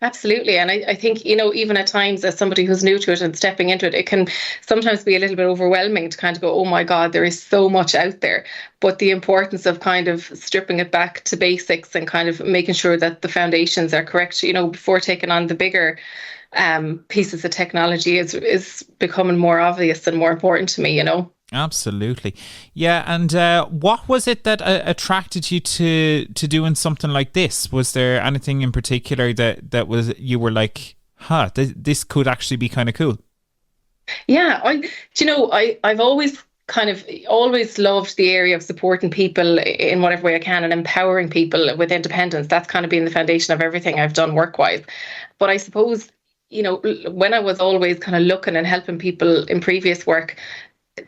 Absolutely. And I think, even at times as somebody who's new to it and stepping into it, it can sometimes be a little bit overwhelming to kind of go, oh my God, there is so much out there. But the importance of kind of stripping it back to basics and kind of making sure that the foundations are correct, before taking on the bigger pieces of technology is becoming more obvious and more important to me, Absolutely. Yeah, and what was it that attracted you to doing something like this? Was there anything in particular that was you were like, this could actually be kind of cool? Yeah, I've always loved the area of supporting people in whatever way I can and empowering people with independence. That's kind of been the foundation of everything I've done work-wise. But I suppose, when I was always kind of looking and helping people in previous work,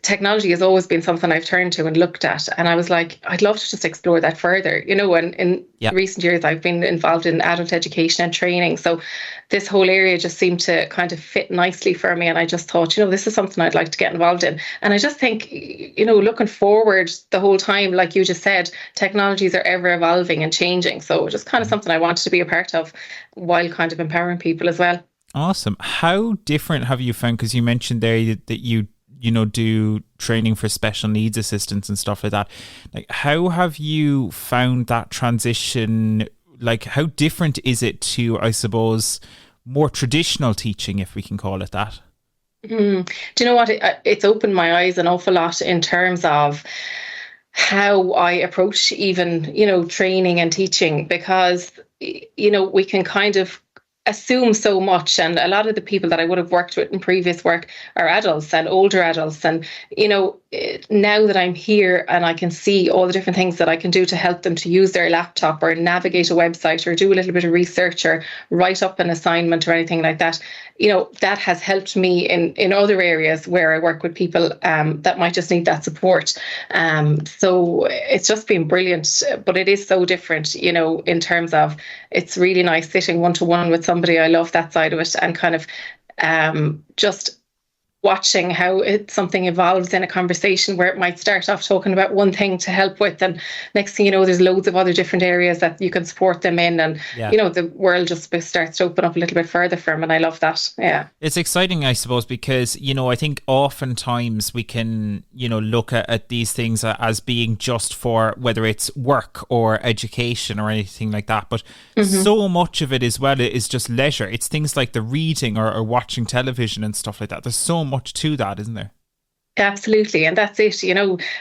technology has always been something I've turned to and looked at, and I was like, I'd love to just explore that further, and in recent years I've been involved in adult education and training, so this whole area just seemed to kind of fit nicely for me, and I just thought, this is something I'd like to get involved in. And I just think, looking forward the whole time, like you just said, technologies are ever evolving and changing, so just kind of something I wanted to be a part of while kind of empowering people as well. Awesome. How different have you found, because you mentioned there that you do training for special needs assistants and stuff like that. Like, how have you found that transition? Like, how different is it to, I suppose, more traditional teaching, if we can call it that? Do you know what? It's opened my eyes an awful lot in terms of how I approach even, training and teaching, because, we can kind of assume so much, and a lot of the people that I would have worked with in previous work are adults and older adults, and now that I'm here and I can see all the different things that I can do to help them to use their laptop or navigate a website or do a little bit of research or write up an assignment or anything like that, that has helped me in other areas where I work with people that might just need that support. So it's just been brilliant, but it is so different, in terms of, it's really nice sitting one-to-one with somebody. I love that side of it, and kind of just watching how something evolves in a conversation where it might start off talking about one thing to help with, and next thing you know, there's loads of other different areas that you can support them in, and the world just starts to open up a little bit further for them, and I love that. Yeah, it's exciting, I suppose, because I think oftentimes we can look at these things as being just for whether it's work or education or anything like that, but so much of it as well is just leisure. It's things like the reading or watching television and stuff like that. There's so much to that, isn't there? Absolutely. And that's it,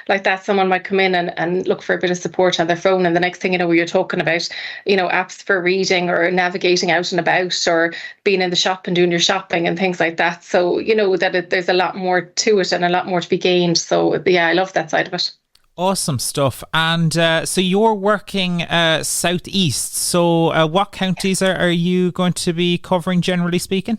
like that someone might come in and look for a bit of support on their phone. And the next thing you know, you're talking about, apps for reading or navigating out and about or being in the shop and doing your shopping and things like that. So, there's a lot more to it and a lot more to be gained. So, yeah, I love that side of it. Awesome stuff. And so you're working southeast. So what counties are you going to be covering, generally speaking?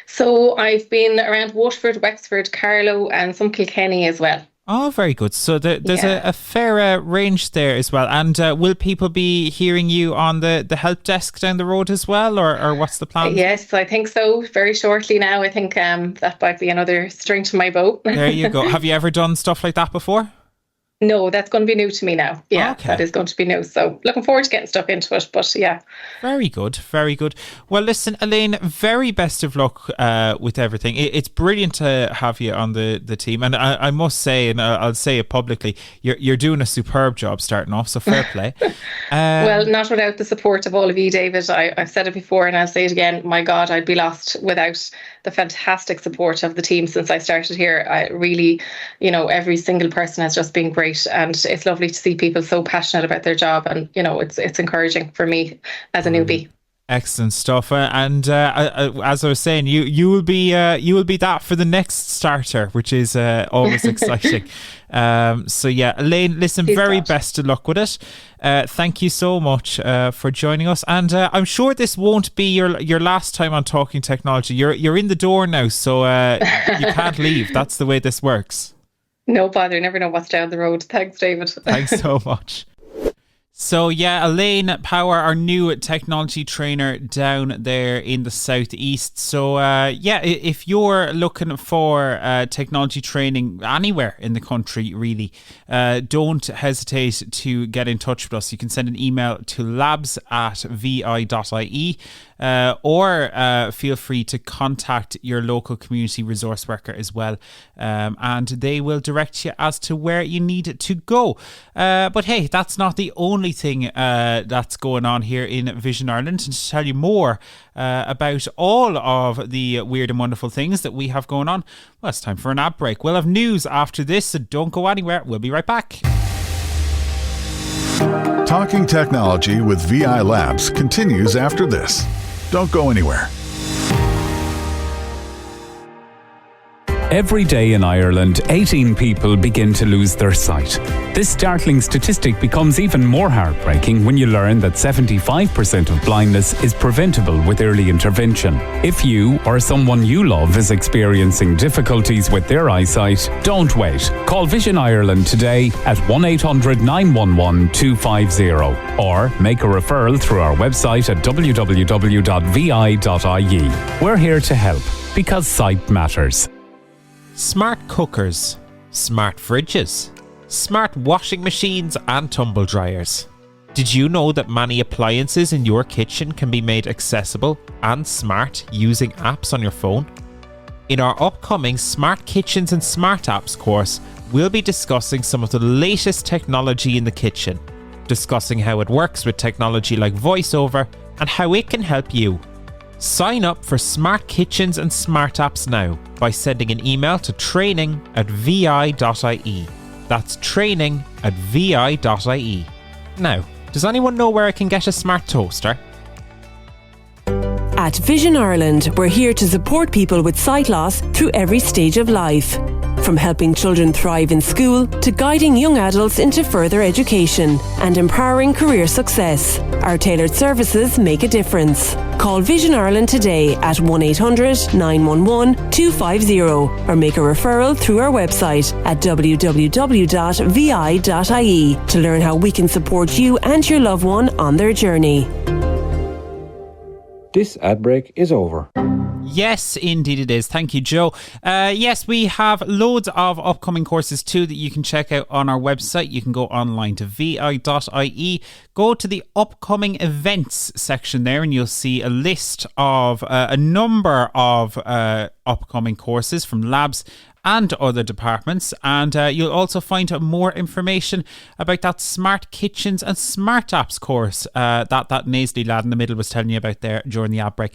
So I've been around Waterford, Wexford, Carlow and some Kilkenny as well. Oh, very good. So there's a fair range there as well. And will people be hearing you on the help desk down the road as well, or what's the plan? Yes, I think so. Very shortly now. I think that might be another string to my bow. There you go. Have you ever done stuff like that before? No, that's going to be new to me now. Yeah, okay. That is going to be new. So looking forward to getting stuck into it. But yeah. Very good. Very good. Well, listen, Elaine, very best of luck with everything. It's brilliant to have you on the team. And I must say, and I'll say it publicly, you're doing a superb job starting off. So fair play. Well, not without the support of all of you, David. I've said it before and I'll say it again. My God, I'd be lost without the fantastic support of the team since I started here. I really, every single person has just been great. And it's lovely to see people so passionate about their job. And, it's encouraging for me as a newbie. Excellent stuff. And as I was saying, you will be that for the next starter, which is always exciting. So yeah, Elaine, listen, very best of luck with it. Thank you so much for joining us. And I'm sure this won't be your last time on Talking Technology. You're in the door now, so you can't leave. That's the way this works. No bother. You never know what's down the road. Thanks, David. Thanks so much. So yeah, Elaine Power, our new technology trainer down there in the southeast. So if you're looking for technology training anywhere in the country, really, don't hesitate to get in touch with us. You can send an email to labs@vi.ie. Or feel free to contact your local community resource worker as well, and they will direct you as to where you need to go. But hey, that's not the only thing that's going on here in Vision Ireland. And to tell you more about all of the weird and wonderful things that we have going on, well, it's time for an ad break. We'll have news after this, so don't go anywhere. We'll be right back. Talking Technology with VI Labs continues after this. Don't go anywhere. Every day in Ireland, 18 people begin to lose their sight. This startling statistic becomes even more heartbreaking when you learn that 75% of blindness is preventable with early intervention. If you or someone you love is experiencing difficulties with their eyesight, don't wait. Call Vision Ireland today at 1-800-911-250 or make a referral through our website at www.vi.ie. We're here to help because sight matters. Smart cookers, smart fridges, smart washing machines and tumble dryers. Did you know that many appliances in your kitchen can be made accessible and smart using apps on your phone? In our upcoming Smart Kitchens and Smart Apps course, we'll be discussing some of the latest technology in the kitchen, discussing how it works with technology like VoiceOver and how it can help you. Sign up for Smart Kitchens and Smart Apps now by sending an email to training@vi.ie. That's training@vi.ie. Now, does anyone know where I can get a smart toaster? At Vision Ireland, we're here to support people with sight loss through every stage of life. From helping children thrive in school to guiding young adults into further education and empowering career success, our tailored services make a difference. Call Vision Ireland today at 1-800-911-250 or make a referral through our website at www.vi.ie to learn how we can support you and your loved one on their journey. This ad break is over. Yes, indeed it is. Thank you, Joe. Yes, we have loads of upcoming courses too that you can check out on our website. You can go online to vi.ie, go to the upcoming events section there, and you'll see a list of a number of upcoming courses from labs and other departments. And you'll also find more information about that Smart Kitchens and Smart Apps course that nasally lad in the middle was telling you about there during the ad break.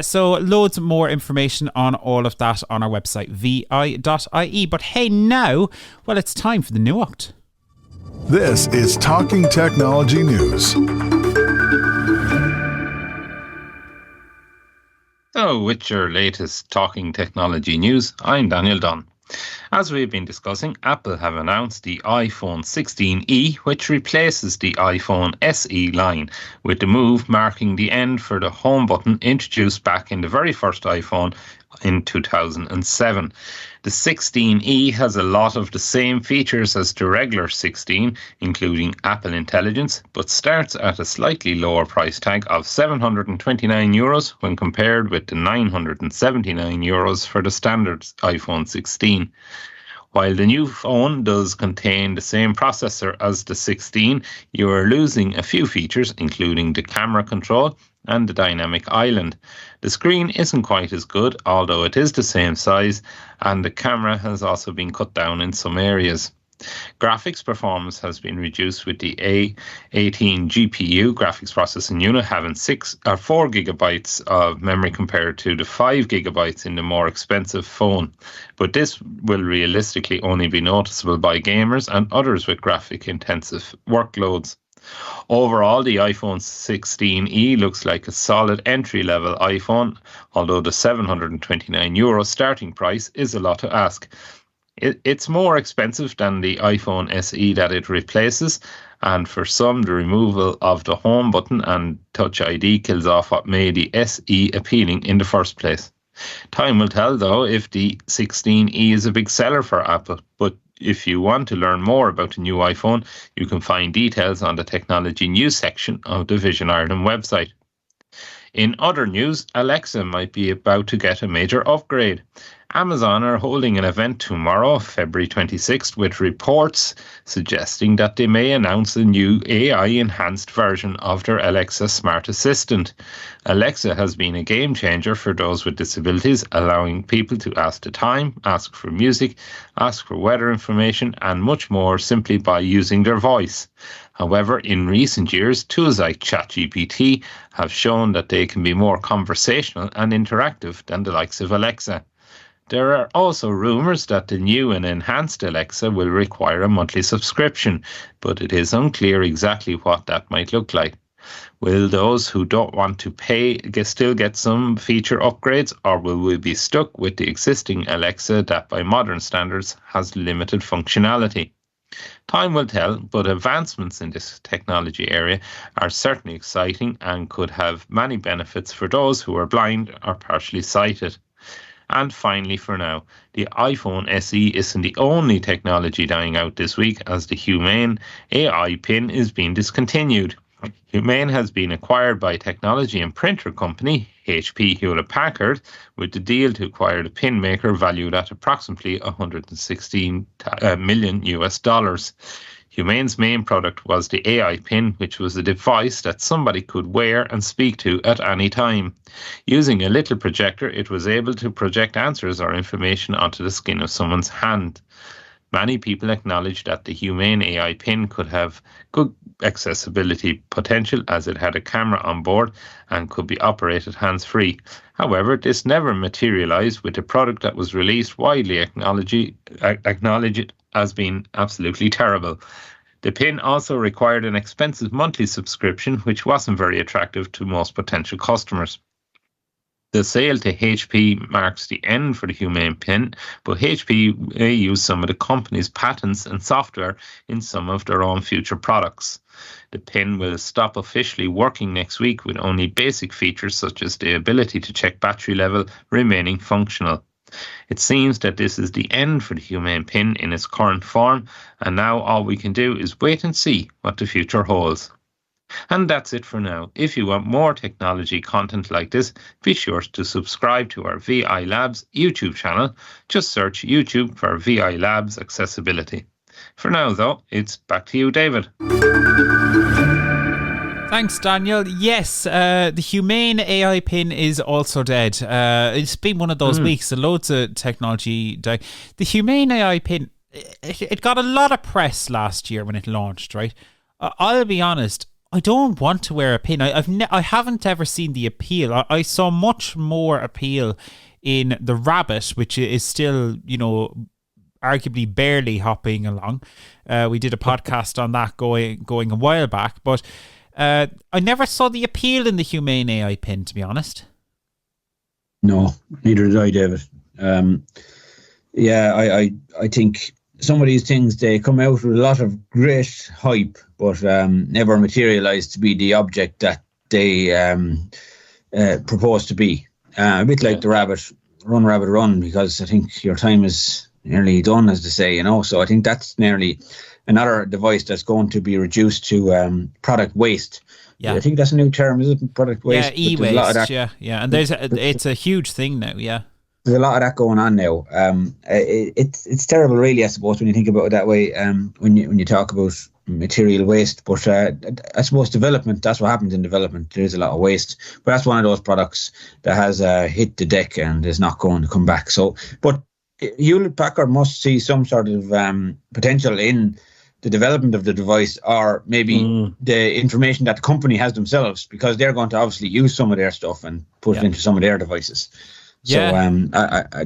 So loads more information on all of that on our website, vi.ie. But hey, now, well, it's time for the Nuacht. This is Talking Technology News. So, with your latest Talking Technology News, I'm Daniel Dunn. As we've been discussing, Apple have announced the iPhone 16e, which replaces the iPhone SE line, with the move marking the end for the home button introduced back in the very first iPhone in 2007. The 16e has a lot of the same features as the regular 16, including Apple Intelligence, but starts at a slightly lower price tag of €729 when compared with the €979 for the standard iPhone 16. While the new phone does contain the same processor as the 16, you are losing a few features, including the camera control and the dynamic island. The screen isn't quite as good, although it is the same size, and the camera has also been cut down in some areas. Graphics performance has been reduced with the A18 GPU graphics processing unit having 4 gigabytes of memory compared to the 5 gigabytes in the more expensive phone. But this will realistically only be noticeable by gamers and others with graphic intensive workloads. Overall, the iPhone 16e looks like a solid entry-level iPhone, although the €729 starting price is a lot to ask. It's more expensive than the iPhone SE that it replaces, and for some, the removal of the home button and Touch ID kills off what made the SE appealing in the first place. Time will tell, though, if the 16e is a big seller for Apple, but if you want to learn more about the new iPhone, you can find details on the technology news section of the Vision Ireland website. In other news, Alexa might be about to get a major upgrade. Amazon are holding an event tomorrow, February 26th, with reports suggesting that they may announce a new AI-enhanced version of their Alexa smart assistant. Alexa has been a game changer for those with disabilities, allowing people to ask the time, ask for music, ask for weather information, and much more simply by using their voice. However, in recent years, tools like ChatGPT have shown that they can be more conversational and interactive than the likes of Alexa. There are also rumours that the new and enhanced Alexa will require a monthly subscription, but it is unclear exactly what that might look like. Will those who don't want to pay still get some feature upgrades, or will we be stuck with the existing Alexa that by modern standards has limited functionality? Time will tell, but advancements in this technology area are certainly exciting and could have many benefits for those who are blind or partially sighted. And finally, for now, the iPhone SE isn't the only technology dying out this week, as the Humane AI pin is being discontinued. Humane has been acquired by technology and printer company HP Hewlett-Packard, with the deal to acquire the pin maker valued at approximately $116 million. Humane's main product was the AI pin, which was a device that somebody could wear and speak to at any time. Using a little projector, it was able to project answers or information onto the skin of someone's hand. Many people acknowledged that the Humane AI pin could have good accessibility potential, as it had a camera on board and could be operated hands-free. However, this never materialized, with the product that was released widely acknowledged as being absolutely terrible. The pin also required an expensive monthly subscription, which wasn't very attractive to most potential customers. The sale to HP marks the end for the Humane pin, but HP may use some of the company's patents and software in some of their own future products. The pin will stop officially working next week, with only basic features such as the ability to check battery level remaining functional. It seems that this is the end for the Humane pin in its current form, and now all we can do is wait and see what the future holds. And that's it for now. If you want more technology content like this, be sure to subscribe to our VI Labs YouTube channel. Just search YouTube for VI Labs Accessibility. For now, though, it's back to you, David. Thanks, Daniel. Yes, the humane AI pin is also dead. It's been one of those weeks. Loads of technology die. The humane AI pin, it got a lot of press last year when it launched, right? I'll be honest, I don't want to wear a pin. I haven't ever seen the appeal. I saw much more appeal in the Rabbit, which is still, arguably barely hopping along. We did a podcast on that going a while back, but I never saw the appeal in the humane AI pin, to be honest. No, neither did I, David. I think some of these things, they come out with a lot of great hype, but never materialise to be the object that they propose to be. A bit like the rabbit run, because I think your time is nearly done, as they say, So I think that's nearly another device that's going to be reduced to product waste. Yeah, I think that's a new term, is it? Product waste. Yeah, e-waste. Yeah, and it's a huge thing now. Yeah, there's a lot of that going on now. It's terrible, really, I suppose, when you think about it that way. When you talk about material waste, but I suppose development. That's what happens in development. There is a lot of waste, but that's one of those products that has hit the deck and is not going to come back. So, but Hewlett Packard must see some sort of potential in the development of the device, or maybe the information that the company has themselves, because they're going to obviously use some of their stuff and put it into some of their devices. So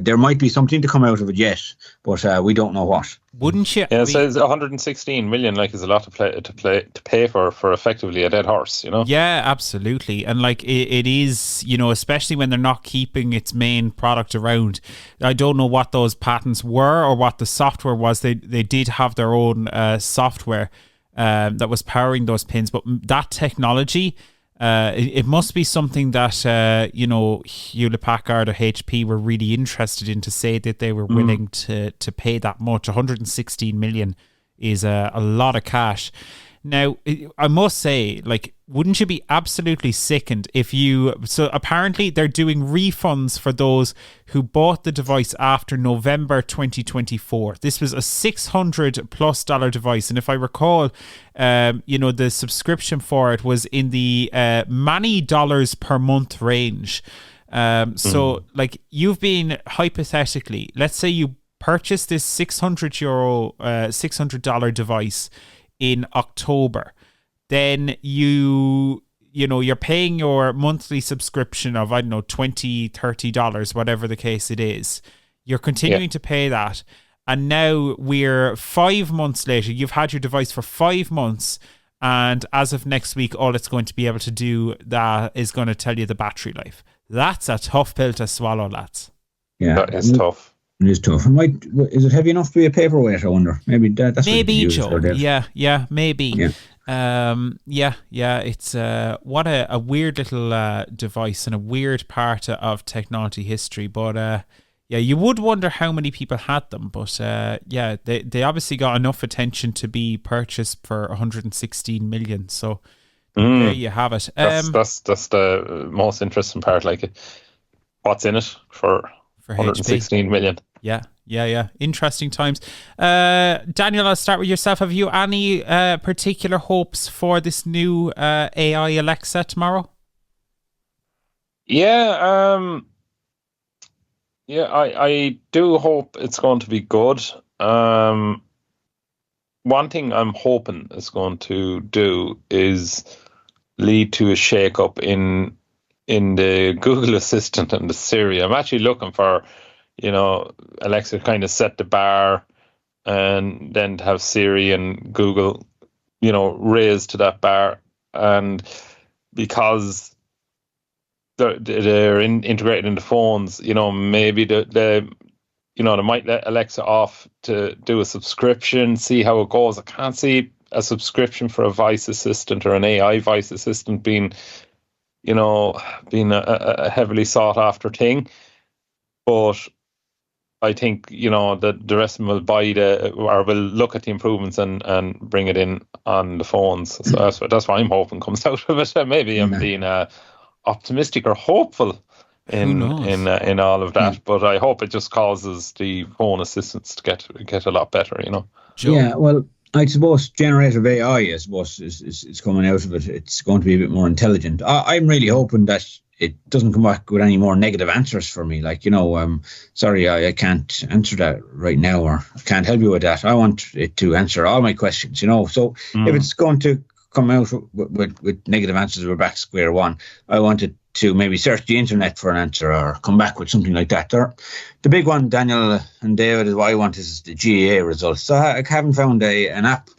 there might be something to come out of it yet, but we don't know what. Wouldn't you? Yeah, so it's 116 million. Is a lot to pay for effectively a dead horse. Yeah, absolutely, and it is, especially when they're not keeping its main product around. I don't know what those patents were or what the software was. They did have their own software that was powering those pins, but that technology. It must be something that Hewlett Packard or HP were really interested in, to say that they were willing to pay that much. 116 million is a lot of cash. Now, I must say, wouldn't you be absolutely sickened if so apparently they're doing refunds for those who bought the device after November 2024. This was a $600+ device. And if I recall, the subscription for it was in the many dollars per month range. So you've been, hypothetically, let's say you purchased this $600 device in October, then you're paying your monthly subscription of, I don't know, $20, $30, whatever the case it is. You're continuing to pay that. And now we're 5 months later. You've had your device for 5 months. And as of next week, all it's going to be able to do that is going to tell you the battery life. That's a tough pill to swallow, lads. Yeah, that is tough. It is tough. Is it heavy enough to be a paperweight, I wonder? Maybe that's maybe, Joe. Yeah, maybe. Yeah. It's what a weird little device and a weird part of technology history. But you would wonder how many people had them. But they obviously got enough attention to be purchased for 116 million. So there you have it. That's the most interesting part. What's in it for 116 million. Yeah. Interesting times. Daniel, I'll start with yourself. Have you any particular hopes for this new AI Alexa tomorrow? I do hope it's going to be good. One thing I'm hoping it's going to do is lead to a shake-up in the Google Assistant and the Siri. I'm actually looking for, Alexa kind of set the bar, and then to have Siri and Google, raise to that bar. And because they're integrated in the phones, maybe they might let Alexa off to do a subscription, see how it goes. I can't see a subscription for a voice assistant or an AI voice assistant being a heavily sought after thing. But I think, that the rest of them will will look at the improvements and bring it in on the phones. So that's what I'm hoping comes out of it. Maybe I'm being optimistic or hopeful in all of that, but I hope it just causes the phone assistants to get a lot better. Joe. Yeah, well, I suppose generative AI, I suppose, is coming out of it. It's going to be a bit more intelligent. I'm really hoping that it doesn't come back with any more negative answers for me. Like, sorry, I can't answer that right now, or I can't help you with that. I want it to answer all my questions, So if it's going to come out with negative answers, we're back to square one. I want it to maybe search the internet for an answer or come back with something like that. The big one, Daniel and David, is what I want is the GAA results. So I haven't found an app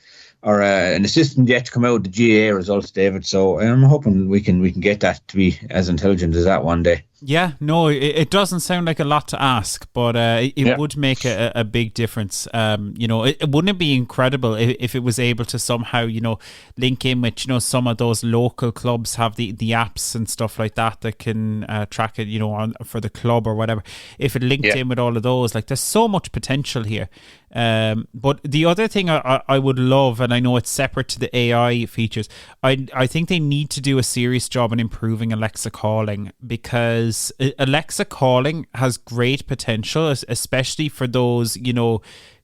or an assistant yet to come out with the GAA results, David. So I'm hoping we can get that to be as intelligent as that one day. Yeah, no, it doesn't sound like a lot to ask, but it would make a big difference. Wouldn't it be incredible if it was able to somehow, link in with, some of those local clubs have the apps and stuff like that can track it, for the club or whatever. If it linked in with all of those, like there's so much potential here. But the other thing I would love, and I know it's separate to the AI features, I think they need to do a serious job in improving Alexa calling, because Alexa calling has great potential, especially for those,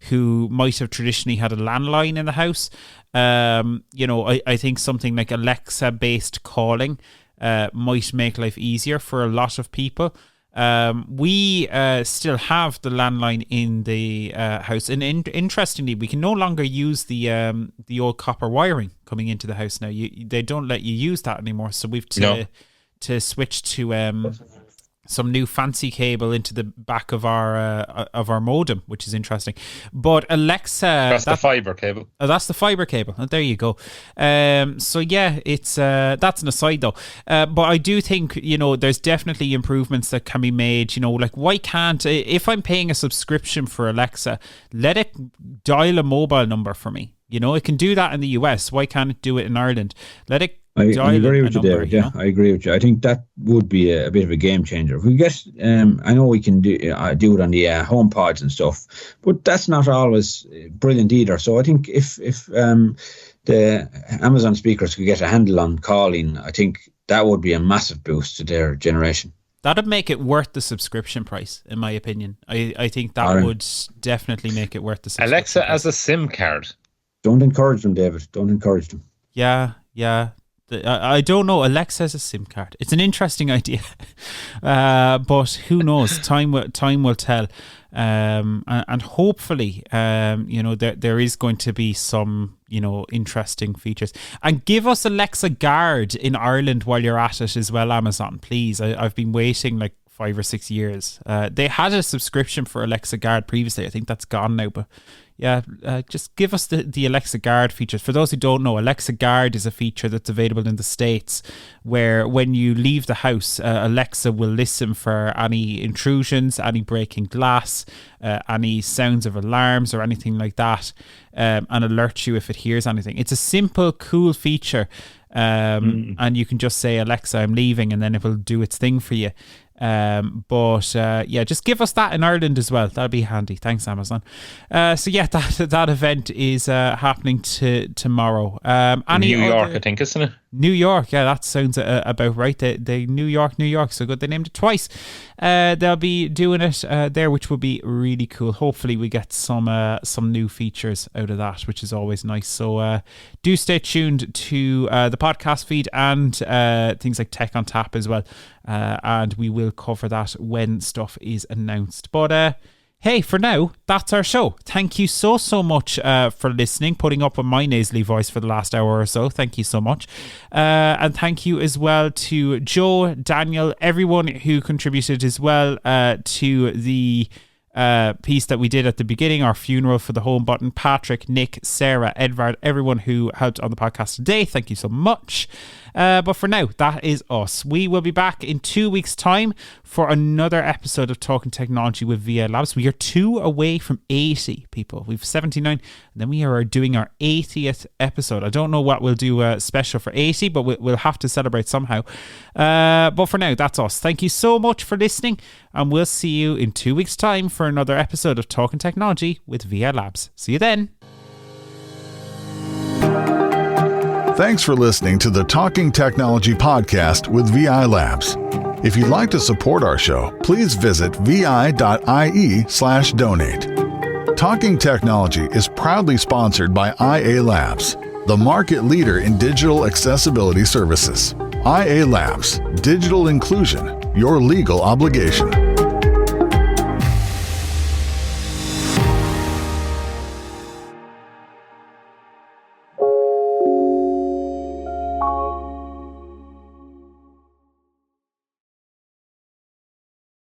who might have traditionally had a landline in the house. I think something like Alexa-based calling might make life easier for a lot of people. We still have the landline in the house, and interestingly, we can no longer use the old copper wiring coming into the house now. They don't let you use that anymore, so we've to switch to some new fancy cable into the back of our modem, which is interesting. But Alexa, that's the fiber cable. Oh, that's the fiber cable. Oh, there you go. So yeah, it's that's an aside though. But I do think there's definitely improvements that can be made. Like why can't, if I'm paying a subscription for Alexa, let it dial a mobile number for me. It can do that in the US. Why can't it do it in Ireland? Let it. I agree with you, David. Yeah, I agree with you. I think that would be a bit of a game changer. If we get, I know we can do it on the HomePods and stuff, but that's not always brilliant either. So I think if the Amazon speakers could get a handle on calling, I think that would be a massive boost to their generation. That'd make it worth the subscription price, in my opinion. I think that would definitely make it worth the subscription Alexa price. as a SIM card. Don't encourage them, David. Don't encourage them. Yeah. I don't know. Alexa has a SIM card. It's an interesting idea, but who knows? Time will tell. And hopefully, there is going to be some, interesting features. And give us Alexa Guard in Ireland while you're at it as well, Amazon, please. I've been waiting like 5 or 6 years. They had a subscription for Alexa Guard previously. I think that's gone now, but yeah, just give us the Alexa Guard features. For those who don't know, Alexa Guard is a feature that's available in the States where when you leave the house, Alexa will listen for any intrusions, any breaking glass, any sounds of alarms or anything like that, and alert you if it hears anything. It's a simple, cool feature, and you can just say, Alexa, I'm leaving, and then it will do its thing for you. Just give us that in Ireland as well. That'd be handy. Thanks, Amazon. That event is happening tomorrow. New York, I think, isn't it? New York, yeah, that sounds about right. They New York, so good. They named it twice. They'll be doing it there, which will be really cool. Hopefully, we get some new features out of that, which is always nice. So do stay tuned to the podcast feed and things like Tech on Tap as well. And we will cover that when stuff is announced. But hey, for now, that's our show. Thank you so much for listening, putting up with my nasally voice for the last hour or so. Thank you so much. And thank you as well to Joe, Daniel, everyone who contributed as well to the piece that we did at the beginning, our funeral for the home button. Patrick, Nick, Sarah, Edvard, everyone who helped on the podcast today. Thank you so much. But for now, that is us. We will be back in 2 weeks' time for another episode of Talking Technology with VI Labs. We are 2 away from 80, people. We've 79, and then we are doing our 80th episode. I don't know what we'll do special for 80, but we'll have to celebrate somehow. But for now, that's us. Thank you so much for listening, and we'll see you in 2 weeks' time for another episode of Talking Technology with VI Labs. See you then. Thanks for listening to the Talking Technology podcast with VI Labs. If you'd like to support our show, please visit vi.ie/donate. Talking Technology is proudly sponsored by IA Labs, the market leader in digital accessibility services. IA Labs, digital inclusion, your legal obligation.